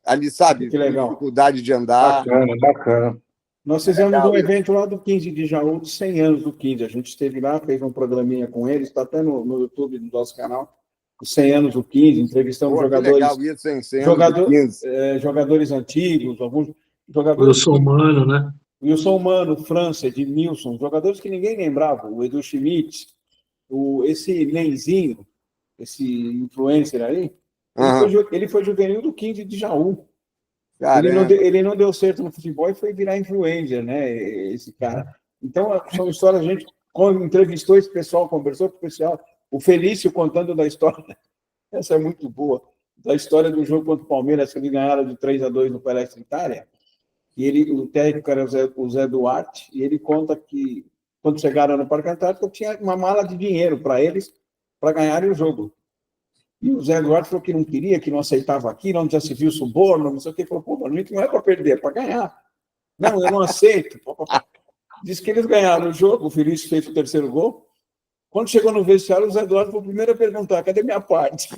ali, sabe, Que legal. com dificuldade de andar. Bacana. Nós fizemos um evento lá do 15 de Jaú, de 100 anos do 15. A gente esteve lá, fez um programinha com eles, está até no YouTube do nosso canal, os 100 anos do 15, entrevistamos jogadores... Legal isso, hein? 100 anos do 15. Jogadores antigos, alguns jogadores... Wilson Mano, né? Wilson Mano, França, Edmilson, jogadores que ninguém lembrava, o Edu Schmidt, esse Neizinho, esse influencer aí, ele foi juvenil do 15 de Jaú. Ele não deu certo no futebol e foi virar influencer, né? Esse cara. Então, são histórias, a gente entrevistou esse pessoal, conversou com o pessoal. O Felício contando da história, essa é muito boa, da história do jogo contra o Palmeiras, que eles ganharam de 3-2 no Palestra Itália. E o técnico era o Zé Duarte, e ele conta que, quando chegaram no Parque Antártico, tinha uma mala de dinheiro para eles, para ganharem o jogo. E o Zé Duarte falou que não queria, que não aceitava aquilo, onde já se viu suborno, não sei o que. Ele falou, pô, mano, não é para perder, é para ganhar. Não, eu não aceito. Diz que eles ganharam o jogo, o Felício fez o terceiro gol. Quando chegou no vestiário, o Zé Duarte foi o primeiro a perguntar, cadê minha parte?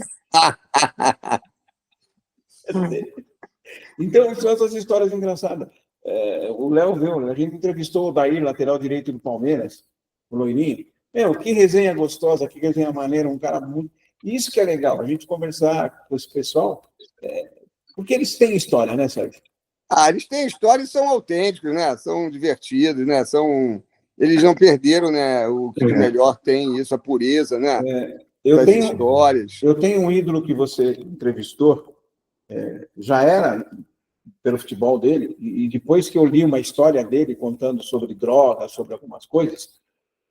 Então, são essas histórias engraçadas. O Léo viu, a gente entrevistou o Dair, lateral direito do Palmeiras, o Loirinho. Que resenha gostosa, que resenha maneira, um cara muito... Isso que é legal, a gente conversar com esse pessoal, porque eles têm história, né, Sérgio? Eles têm história e são autênticos, né? São divertidos, né? Eles não perderam, né? O que de melhor tem, isso, a pureza, né? Histórias. Eu tenho um ídolo que você entrevistou, já era pelo futebol dele, e depois que eu li uma história dele contando sobre drogas, sobre algumas coisas,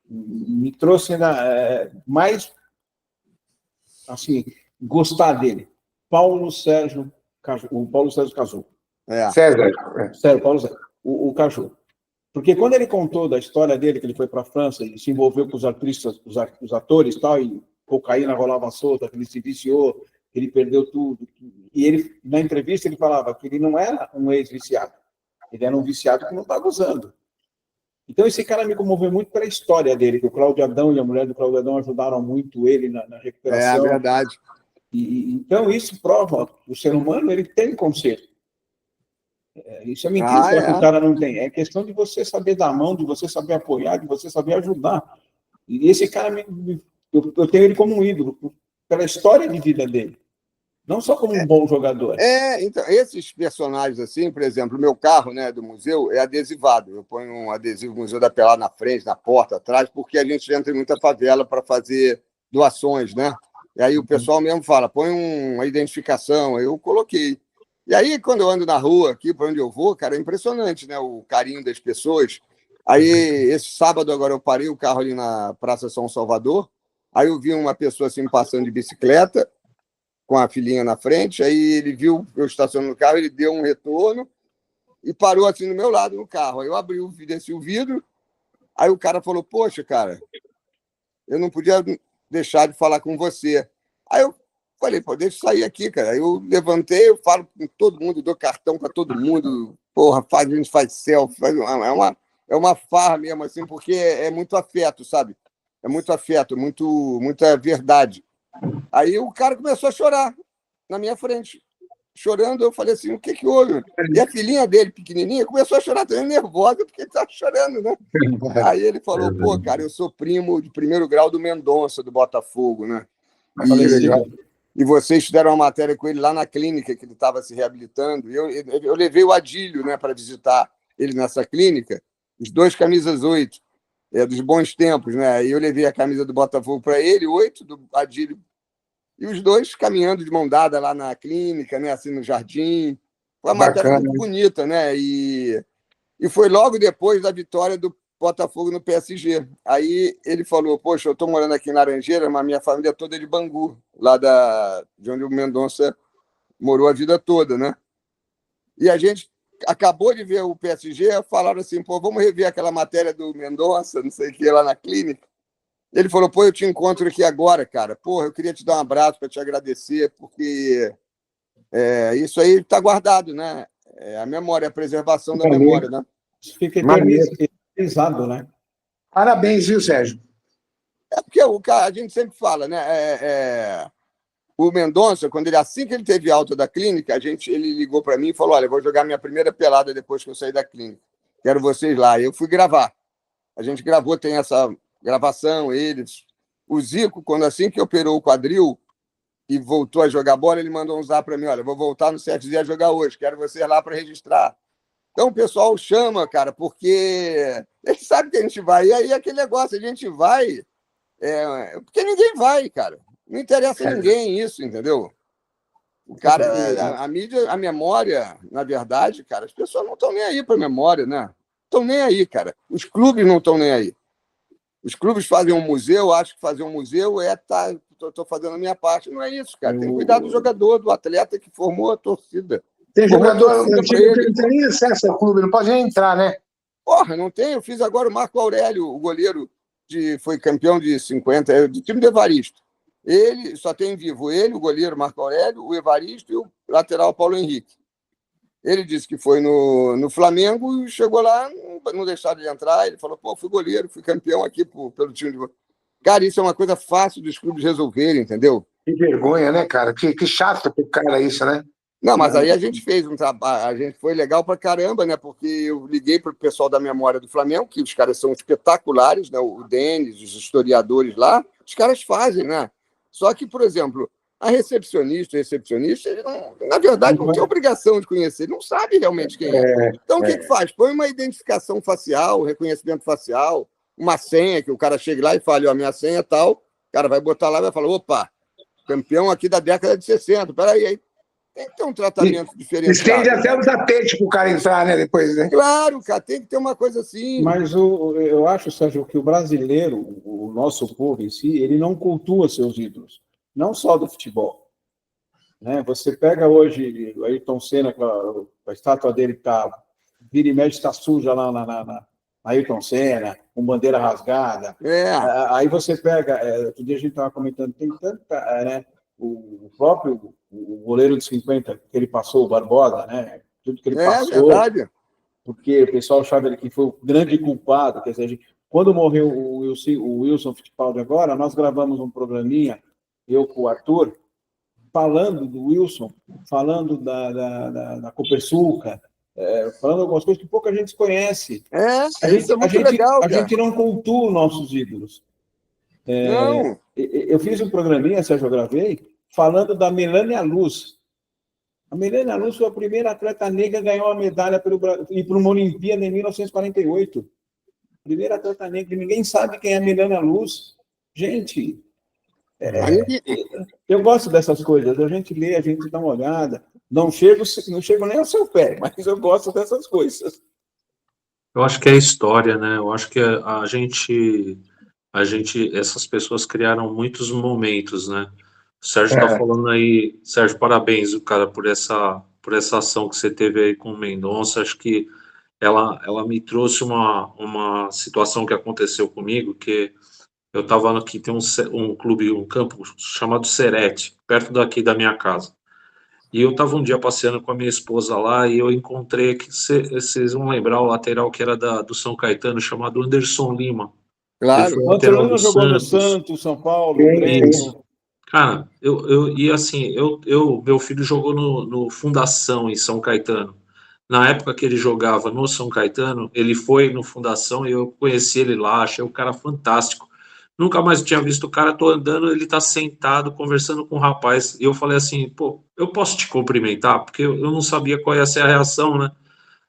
me trouxe mais, assim, gostar dele. O Paulo Sérgio Caju. Sério, Paulo Sérgio. O Caju. Porque quando ele contou da história dele, que ele foi para a França e se envolveu com os artistas, os atores e tal, e cocaína rolava solta, que ele se viciou, que ele perdeu tudo. E ele, na entrevista, ele falava que ele não era um ex-viciado. Ele era um viciado que não estava usando. Então, esse cara me comoveu muito pela história dele, que o Cláudio Adão e a mulher do Cláudio Adão ajudaram muito ele na recuperação. É verdade. Então, isso prova que o ser humano ele tem conserto. Isso é mentira, Ah, que o cara não tem. É questão de você saber dar a mão, de você saber apoiar, de você saber ajudar. E esse cara, eu tenho ele como um ídolo, pela história de vida dele. Não só como um bom jogador. Então, esses personagens, assim, por exemplo, o meu carro, né, do museu é adesivado. Eu ponho um adesivo Museu da Pelada na frente, na porta, atrás, porque a gente entra em muita favela para fazer doações, né? E aí o pessoal mesmo fala, põe uma identificação. Aí eu coloquei. E aí, quando eu ando na rua, aqui, para onde eu vou, cara, é impressionante, né? O carinho das pessoas. Aí, esse sábado, agora, eu parei o carro ali na Praça São Salvador. Aí eu vi uma pessoa, assim, passando de bicicleta, com a filhinha na frente, aí ele viu eu estacionando no carro, ele deu um retorno e parou assim do meu lado no carro. Aí eu abri, desci o vidro, aí o cara falou, poxa, cara, eu não podia deixar de falar com você. Aí eu falei, pô, deixa eu sair aqui, cara. Aí eu levantei, eu falo com todo mundo, dou cartão para todo mundo, porra, a gente faz selfie, é uma farra mesmo, assim, porque é muito afeto, sabe? É muito afeto, muita verdade. Aí o cara começou a chorar na minha frente. Chorando, eu falei assim, o que houve? E a filhinha dele, pequenininha, começou a chorar também, nervosa, porque ele estava chorando, né? Aí ele falou, pô, cara, eu sou primo de primeiro grau do Mendonça, do Botafogo, né? E vocês fizeram uma matéria com ele lá na clínica, que ele estava se reabilitando. E eu levei o Adílio, né, para visitar ele nessa clínica, os 2 camisas 8, dos bons tempos, né? E eu levei a camisa do Botafogo para ele, 8, do Adílio. E os 2 caminhando de mão dada lá na clínica, né, assim, no jardim. Foi uma matéria muito bonita, né? E foi logo depois da vitória do Botafogo no PSG. Aí ele falou, poxa, eu estou morando aqui em Laranjeira, mas minha família toda é de Bangu, lá de onde o Mendonça morou a vida toda, né? E a gente acabou de ver o PSG, falaram assim, pô, vamos rever aquela matéria do Mendonça, não sei o que, lá na clínica. Ele falou, pô, eu te encontro aqui agora, cara. Porra, eu queria te dar um abraço para te agradecer, porque isso aí está guardado, né? É a memória, a preservação da memória, né? Fica eternizado, né? Parabéns, viu, Sérgio? É porque a gente sempre fala, né? O Mendonça, assim que ele teve alta da clínica, ele ligou para mim e falou, olha, eu vou jogar minha primeira pelada depois que eu sair da clínica. Quero vocês lá. Eu fui gravar. A gente gravou, tem essa gravação, eles. O Zico, assim que operou o quadril e voltou a jogar bola, ele mandou um zap para mim, olha, vou voltar no CFZ a jogar hoje, quero vocês lá para registrar. Então o pessoal chama, cara, porque eles sabem que a gente vai. E aí aquele negócio, a gente vai, porque ninguém vai, cara. Não interessa a ninguém isso, entendeu? O cara, a mídia, a memória, na verdade, cara, as pessoas não estão nem aí para a memória, né? Estão nem aí, cara. Os clubes não estão nem aí. Os clubes fazem um museu, acho que fazer um museu estou fazendo a minha parte. Não é isso, cara. Tem que cuidar do jogador, do atleta que formou a torcida. Tem jogador antigo que não tem nem acesso ao clube, não pode nem entrar, né? Porra, não tem. Eu fiz agora o Marco Aurélio, o goleiro foi campeão de 50, do time do Evaristo. Ele só tem vivo ele, o goleiro Marco Aurélio, o Evaristo e o lateral Paulo Henrique. Ele disse que foi no Flamengo e chegou lá, não deixaram ele entrar. Ele falou, pô, fui goleiro, fui campeão aqui pelo time de... Cara, isso é uma coisa fácil dos clubes resolverem, entendeu? Que vergonha, né, cara? Que chato pro cara isso, né? Não, mas aí a gente fez um trabalho, foi legal pra caramba, né? Porque eu liguei pro pessoal da memória do Flamengo, que os caras são espetaculares, né? O Denis, os historiadores lá, os caras fazem, né? Só que, por exemplo, a recepcionista, ele não, na verdade, não tem obrigação de conhecer, ele não sabe realmente quem é. Então, o que faz? Põe uma identificação facial, reconhecimento facial, uma senha, que o cara chegue lá e fale, ó, minha senha é tal, o cara vai botar lá e vai falar, opa, campeão aqui da década de 60, peraí, aí tem que ter um tratamento diferenciado. Estende até o tapete para o cara entrar, né, depois, né? Claro, cara, tem que ter uma coisa assim. Mas eu acho, Sérgio, que o brasileiro, o nosso povo em si, ele não cultua seus ídolos. Não só do futebol. Né? Você pega hoje o Ayrton Senna, a estátua dele está, vira e mexe, está suja lá na Ayrton Senna, com bandeira rasgada. Aí você pega, outro dia a gente estava comentando, tem tanta, né? O próprio goleiro de 50 que ele passou, o Barbosa, né? Tudo que ele passou. É verdade. Porque o pessoal achava ele que foi o grande culpado. Quer dizer, quando morreu o Wilson Fittipaldi agora, nós gravamos um programinha, eu com o Arthur, falando do Wilson, falando da Copersuca, falando algumas coisas que pouca gente conhece. Isso é muito legal, a cara. gente não cultua os nossos ídolos. Não. Eu fiz um programinha, Sérgio, eu gravei, falando da Melânia Luz. A Melânia Luz foi a primeira atleta negra a ganhar uma medalha e para uma Olimpíada em 1948. Primeira atleta negra, ninguém sabe quem é a Melânia Luz. Gente, eu gosto dessas coisas, a gente lê, a gente dá uma olhada, não chego nem ao seu pé, mas eu gosto dessas coisas. Eu acho que é história, né? Eu acho que a gente, essas pessoas criaram muitos momentos, né? O Sérgio está falando aí, Sérgio, parabéns, cara, por essa ação que você teve aí com o Mendonça. Acho que ela me trouxe uma situação que aconteceu comigo, que eu estava aqui, tem um clube, um campo chamado Serete, perto daqui da minha casa. E eu estava um dia passeando com a minha esposa lá e eu encontrei, que vocês vão lembrar, o lateral que era do São Caetano, chamado Anderson Lima. Claro. Ele foi O lateral Antonino do jogou no Santos. Santos, São Paulo, Grêmio. Cara, e assim, meu filho jogou no Fundação em São Caetano. Na época que ele jogava no São Caetano, ele foi no Fundação e eu conheci ele lá, achei o cara fantástico. Nunca mais tinha visto o cara, tô andando, ele tá sentado conversando com um rapaz. E eu falei assim, pô, eu posso te cumprimentar? Porque eu não sabia qual ia ser a reação, né?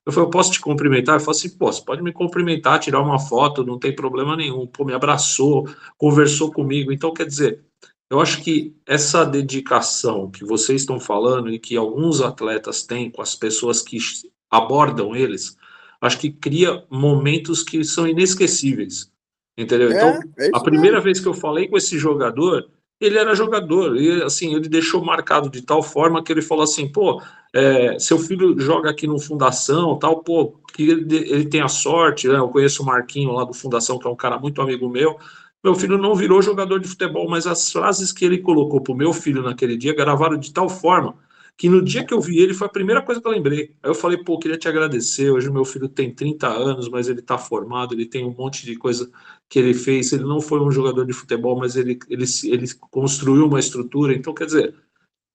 Eu falei, eu posso te cumprimentar? Ele falou assim, pô, você pode me cumprimentar, tirar uma foto, não tem problema nenhum. Pô, me abraçou, conversou comigo. Então, quer dizer, eu acho que essa dedicação que vocês estão falando e que alguns atletas têm com as pessoas que abordam eles, acho que cria momentos que são inesquecíveis, entendeu? Então, É a isso primeira mesmo. vez que eu falei com esse jogador, ele era jogador, e assim, ele deixou marcado de tal forma que ele falou assim, pô, seu filho joga aqui no Fundação, tal, pô, que ele tenha sorte, né? Eu conheço o Marquinho lá do Fundação, que é um cara muito amigo meu. Meu filho não virou jogador de futebol, mas as frases que ele colocou pro meu filho naquele dia gravaram de tal forma que no dia que eu vi ele foi a primeira coisa que eu lembrei. Aí eu falei, pô, queria te agradecer. Hoje meu filho tem 30 anos, mas ele tá formado, ele tem um monte de coisa que ele fez. Ele não foi um jogador de futebol, mas ele construiu uma estrutura. Então, quer dizer,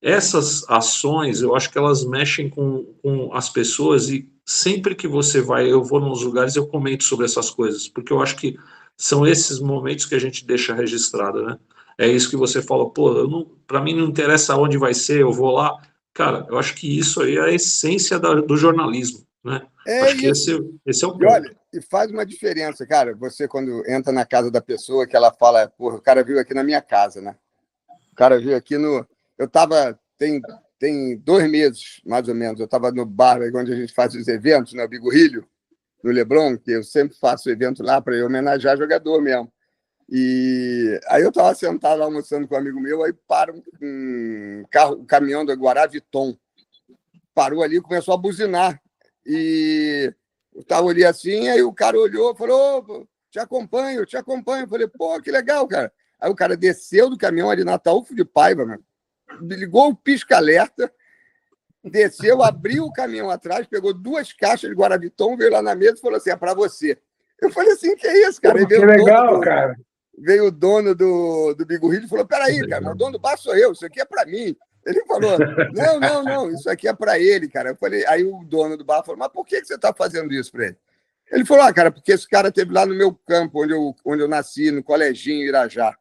essas ações, eu acho que elas mexem com as pessoas e sempre que você vai, eu vou nos lugares, eu comento sobre essas coisas, porque eu acho que são esses momentos que a gente deixa registrado, né? É isso que você fala, pô, para mim não interessa onde vai ser, eu vou lá. Cara, eu acho que isso aí é a essência do jornalismo, né? É Acho que isso. esse é o E olha, ponto. e faz uma diferença, cara. Você, quando entra na casa da pessoa, que ela fala, porra, o cara veio aqui na minha casa, né? O cara veio aqui no. Eu tava. Tem 2 meses, mais ou menos, eu estava no bar onde a gente faz os eventos, né? O Bigorrilho, no Leblon, que eu sempre faço evento lá para homenagear jogador mesmo. E aí eu estava sentado lá, almoçando com um amigo meu, aí para um caminhão da Guaraviton. Parou ali e começou a buzinar. E eu estava ali assim, aí o cara olhou e falou, te acompanho. Eu falei, pô, que legal, cara. Aí o cara desceu do caminhão ali na Ataúfo de Paiva, mano, ligou o pisca-alerta, desceu, abriu o caminhão atrás, pegou 2 caixas de Guaraviton, veio lá na mesa e falou assim, é para você. Eu falei assim, que é isso, cara? Pô, que legal, cara. Veio o dono do Bigorrilho e falou, peraí, cara, o dono do bar sou eu, isso aqui é para mim. Ele falou, não, isso aqui é para ele, cara. Eu falei, aí o dono do bar falou, mas por que você está fazendo isso para ele? Ele falou, cara, porque esse cara esteve lá no meu campo, onde eu nasci, no Coleginho Irajá.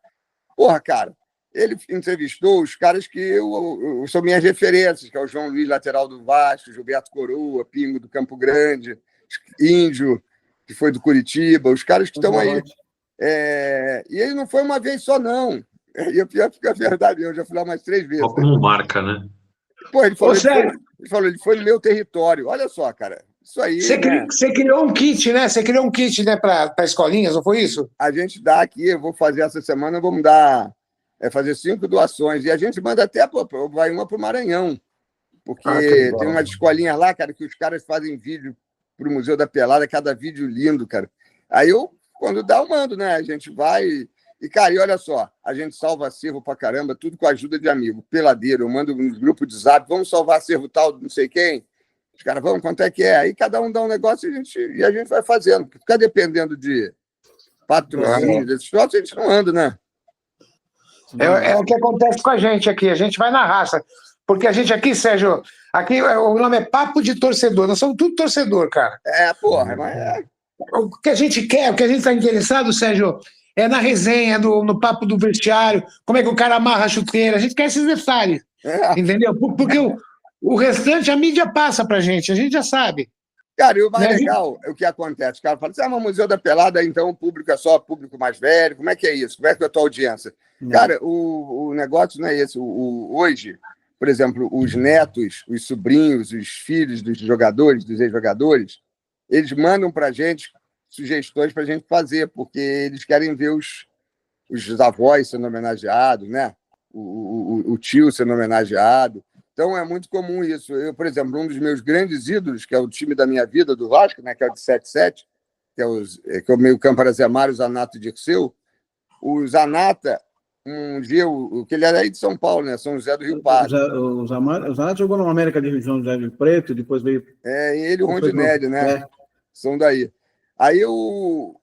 Porra, cara, ele entrevistou os caras que são minhas referências, que é o João Luiz, lateral do Vasco, Gilberto Coroa, Pingo do Campo Grande, Índio, que foi do Curitiba, os caras que estão aí. E ele não foi uma vez só, não. E o pior que é verdade, eu já fui lá mais 3 vezes. Só como marca, né? Pô, ele falou, ele foi no meu território. Olha só, cara, isso aí, Você criou um kit, né? Você criou um kit, né, para escolinhas, não foi isso? A gente dá aqui, eu vou fazer essa semana, vamos dar, fazer 5 doações. E a gente manda até, vai uma para o Maranhão. Porque tem umas escolinhas lá, cara, que os caras fazem vídeo para o Museu da Pelada, cada vídeo lindo, cara. Aí quando dá, eu mando, né? A gente vai. E, cara, e olha só, a gente salva acervo pra caramba, tudo com a ajuda de amigo. Peladeiro, eu mando nos grupos de zap, vamos salvar acervo tal, não sei quem. Os caras, vamos, quanto é que é? Aí cada um dá um negócio e a gente vai fazendo. Porque ficar dependendo de patrocínio, desses troços, a gente não anda, né? É o que acontece com a gente aqui, a gente vai na raça. Porque a gente aqui, Sérgio, aqui o nome é Papo de Torcedor. Nós somos tudo torcedor, cara. Porra, mas é. O que a gente quer, o que a gente está interessado, Sérgio, é na resenha, no papo do vestiário, como é que o cara amarra a chuteira. A gente quer esses detalhes, entendeu? Porque o restante a mídia passa pra gente, a gente já sabe. Cara, e o mais legal é o que acontece. O cara fala assim, mas Museu da Pelada, então o público é só público mais velho. Como é que é isso? Como é que é a tua audiência? Cara, o negócio não é esse. Hoje, por exemplo, os netos, os sobrinhos, os filhos dos jogadores, dos ex-jogadores, eles mandam pra gente sugestões pra gente fazer, porque eles querem ver os avós sendo homenageados, né? O tio sendo homenageado. Então, é muito comum isso. Eu, por exemplo, um dos meus grandes ídolos, que é o time da minha vida, do Vasco, né, que é o de 77, que é o meio-campo era Zé Mário, Zanata e Dirceu. O Zanata, um dia, que ele era aí de São Paulo, né? São José do Rio Pardo. O Zanata jogou no América de São José do Rio Preto, depois veio... Ele e o Rondinelli, né? São daí. Aí, um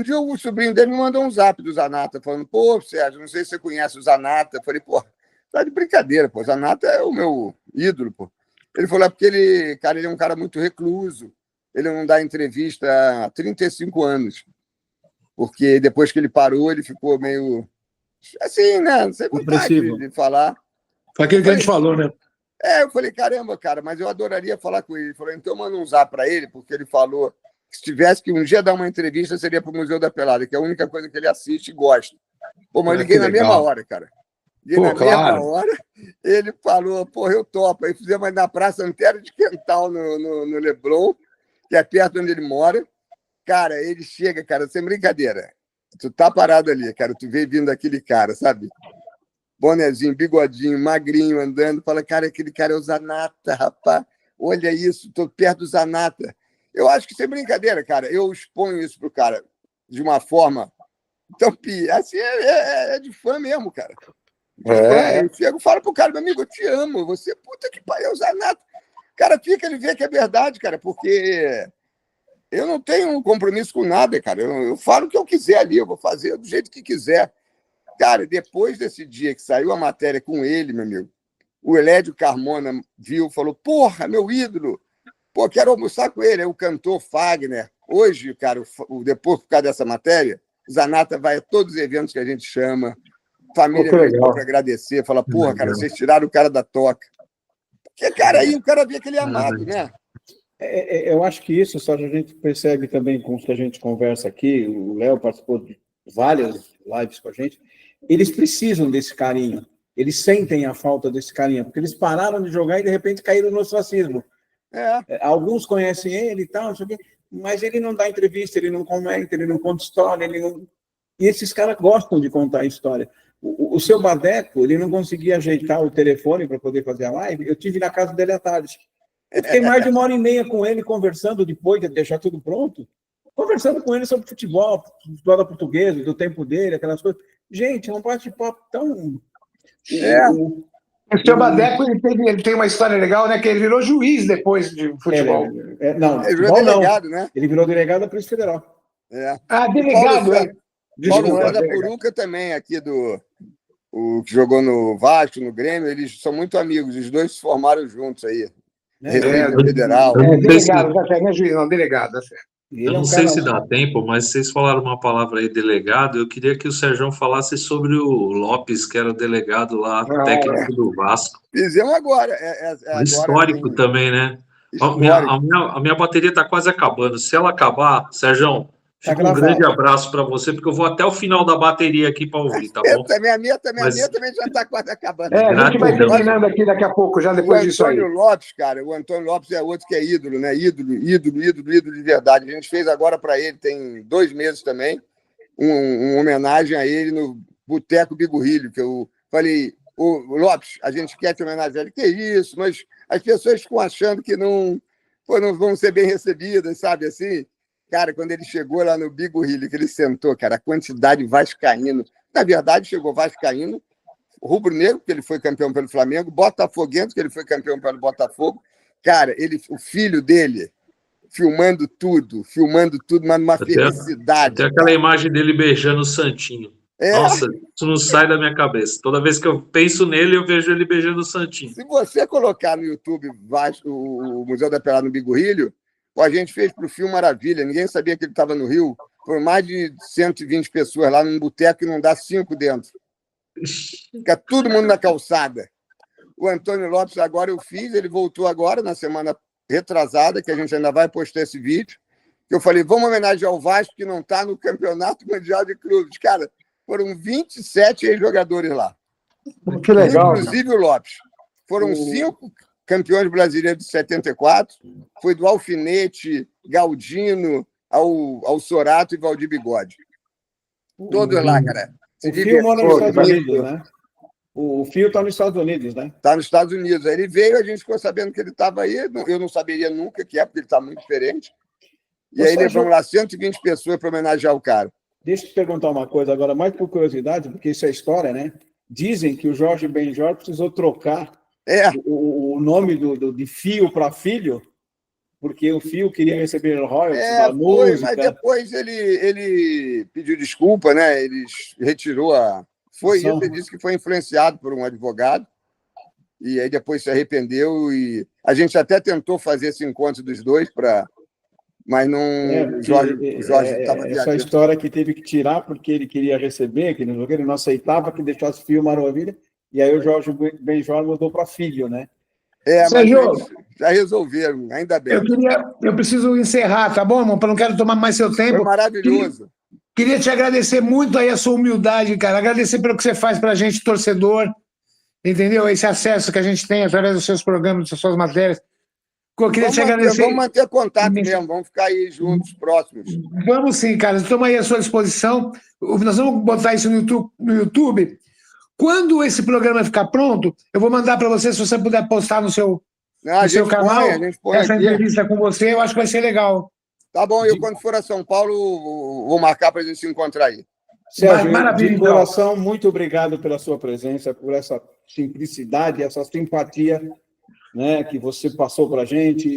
dia o sobrinho dele me mandou um zap do Zanata, falando, pô, Sérgio, não sei se você conhece o Zanata. Eu falei, pô, tá de brincadeira, pô. Zanata é o meu ídolo, pô. Ele falou, porque ele é um cara muito recluso. Ele não dá entrevista há 35 anos. Porque depois que ele parou, ele ficou meio... assim, né? Não sei vontade de falar. Foi aquilo que a gente falou, né? Eu falei, caramba, cara, mas eu adoraria falar com ele. Ele falou, então manda um zap para ele, porque ele falou que se tivesse que um dia dar uma entrevista, seria para o Museu da Pelada, que é a única coisa que ele assiste e gosta. Pô, mas eu liguei na mesma hora, cara. Mesma hora, ele falou, pô, eu topo. Aí fizemos na Praça Antero de Quental, no Leblon, que é perto onde ele mora. Cara, ele chega, cara, sem brincadeira. Tu tá parado ali, cara, tu vê vindo aquele cara, sabe? Bonezinho, bigodinho, magrinho, andando. Fala, cara, aquele cara é o Zanata, rapaz. Olha isso, tô perto do Zanata. Eu acho que sem brincadeira, cara, eu exponho isso pro cara de uma forma tão... assim, é de fã mesmo, cara. Eu chego e falo pro cara, meu amigo, eu te amo. Você, puta que pariu, é o Zanata. Cara, ele vê que é verdade, cara, porque eu não tenho um compromisso com nada, cara. Eu falo o que eu quiser ali, eu vou fazer do jeito que quiser. Cara, depois desse dia que saiu a matéria com ele, meu amigo, o Elédio Carmona viu, falou, porra, meu ídolo, pô, quero almoçar com ele. Aí o cantor Fagner, hoje, cara, depois por causa dessa matéria, o Zanata vai a todos os eventos que a gente chama, família para agradecer, fala, porra, cara, vocês tiraram o cara da toca. Porque, cara, aí o cara vê que ele é amado, né? Eu acho que isso, só a gente percebe também com os que a gente conversa aqui, o Léo participou de várias lives com a gente, eles precisam desse carinho, eles sentem a falta desse carinho, porque eles pararam de jogar e de repente caíram no ostracismo. Alguns conhecem ele e tal, mas ele não dá entrevista, ele não comenta, ele não conta história, e esses caras gostam de contar história. O seu Badeco, ele não conseguia ajeitar o telefone para poder fazer a live, eu tive na casa dele à tarde. Eu fiquei mais de 1h30 com ele, conversando depois de deixar tudo pronto, conversando com ele sobre futebol da Portuguesa, do tempo dele, aquelas coisas. Gente, é um bate-papo tão... O seu Badeco, ele tem uma história legal, né? Que ele virou juiz depois de futebol. Ele virou delegado, né? Ele virou delegado da Polícia Federal. Delegado, Paulo César Puruca também, aqui o que jogou no Vasco, no Grêmio, eles são muito amigos, os dois se formaram juntos aí. Federal. Delegado, não é juiz, não, delegado. Eu não sei se dá tempo, mas vocês falaram uma palavra aí, delegado. Eu queria que o Sérgio falasse sobre o Lopes, que era o delegado lá, técnico do Vasco. Fizemos agora. Histórico também, né? A minha bateria está quase acabando. Se ela acabar, Sérgio, fica um grande abraço para você, porque eu vou até o final da bateria aqui para ouvir, tá bom? A minha também já está quase acabando. A gente vai terminando aqui daqui a pouco, já depois disso aí. O Antônio Lopes, cara, o Antônio Lopes é outro que é ídolo, né? Ídolo de verdade. A gente fez agora para ele, tem 2 meses também, uma homenagem a ele no Boteco Bigorrilho, que eu falei, o Lopes, a gente quer te homenagear. Ele, que isso? Mas as pessoas ficam achando que não vão ser bem recebidas, sabe assim? Cara, quando ele chegou lá no Bigorrilho, que ele sentou, cara, a quantidade vascaíno. Na verdade, chegou vascaíno, rubro-negro, que ele foi campeão pelo Flamengo, botafoguento, que ele foi campeão pelo Botafogo. Cara, o filho dele filmando tudo, mas numa felicidade. Tem aquela imagem dele beijando o Santinho. Nossa, isso não sai da minha cabeça. Toda vez que eu penso nele, eu vejo ele beijando o Santinho. Se você colocar no YouTube o Museu da Pelada no Bigorrilho, a gente fez para o Fio Maravilha, ninguém sabia que ele estava no Rio, por mais de 120 pessoas lá num boteco que não dá 5 dentro. Fica todo mundo na calçada. O Antônio Lopes, agora eu fiz, ele voltou agora, na semana retrasada, que a gente ainda vai postar esse vídeo, que eu falei, vamos homenagear o Vasco, que não está no Campeonato Mundial de Clubes. Cara, foram 27 ex-jogadores lá. Que legal. Inclusive o Lopes. Foram 5 campeões brasileiros de 74. Foi do Alfinete, Galdino, ao Sorato e Valdir Bigode. Todos lá, cara. O Fio mora nos Estados Unidos, né? O Fio está nos Estados Unidos, né? Está nos Estados Unidos. Aí ele veio, a gente ficou sabendo que ele estava aí. Eu não saberia nunca que é, porque ele está muito diferente. E aí levamos lá 120 pessoas para homenagear o cara. Deixa eu te perguntar uma coisa agora, mais por curiosidade, porque isso é história, né? Dizem que o Jorge Benjor precisou trocar o nome de Fio para Filho, porque o Fio queria receber royalties da música. Mas depois ele pediu desculpa, né? Ele retirou a... Foi isso, ele disse que foi influenciado por um advogado, e aí depois se arrependeu, e a gente até tentou fazer esse encontro dos dois, mas não... o Jorge estava essa história que teve que tirar porque ele queria receber, que ele não aceitava que deixasse o Fio Maravilha, e aí o Jorge Benjor mudou para Filho, né? Sérgio, mas já resolveram, ainda bem. Eu preciso encerrar, tá bom, irmão? Para não quero tomar mais seu tempo. Foi maravilhoso. Queria te agradecer muito aí a sua humildade, cara. Agradecer pelo que você faz para a gente, torcedor. Entendeu? Esse acesso que a gente tem através dos seus programas, das suas matérias. Eu queria te agradecer. Vamos manter contato mesmo, vamos ficar aí juntos, próximos. Vamos sim, cara. Estamos aí à sua disposição. Nós vamos botar isso no YouTube. Quando esse programa ficar pronto, eu vou mandar para você, se você puder postar no seu canal, essa entrevista com você, eu acho que vai ser legal. Tá bom, eu quando for a São Paulo, vou marcar para a gente se encontrar aí. Sérgio, de coração, muito obrigado pela sua presença, por essa simplicidade, essa simpatia, né, que você passou para a gente,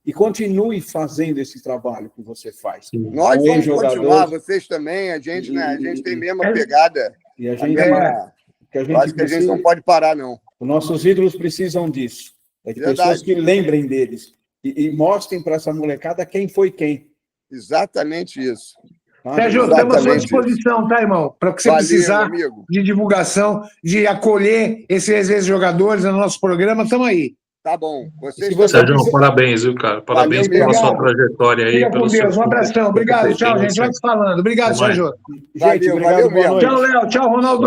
e continue fazendo esse trabalho que você faz. Nós vamos continuar, vocês também, a gente tem a mesma pegada. E a gente, acho que a gente não pode parar, não. Os nossos ídolos precisam disso, de pessoas que lembrem deles e mostrem para essa molecada quem foi quem. Exatamente isso. Sérgio, estamos à sua disposição, tá, irmão? Para o que você precisar de divulgação, de acolher esses jogadores no nosso programa, estamos aí. Tá bom. Sérgio, parabéns, viu, cara? Parabéns pela sua trajetória aí. Fica com Deus. Um abração. Obrigado. Tchau, gente. Vai se falando. Obrigado, Sérgio. Gente, obrigado. Valeu, tchau, Léo. Tchau, Ronaldo.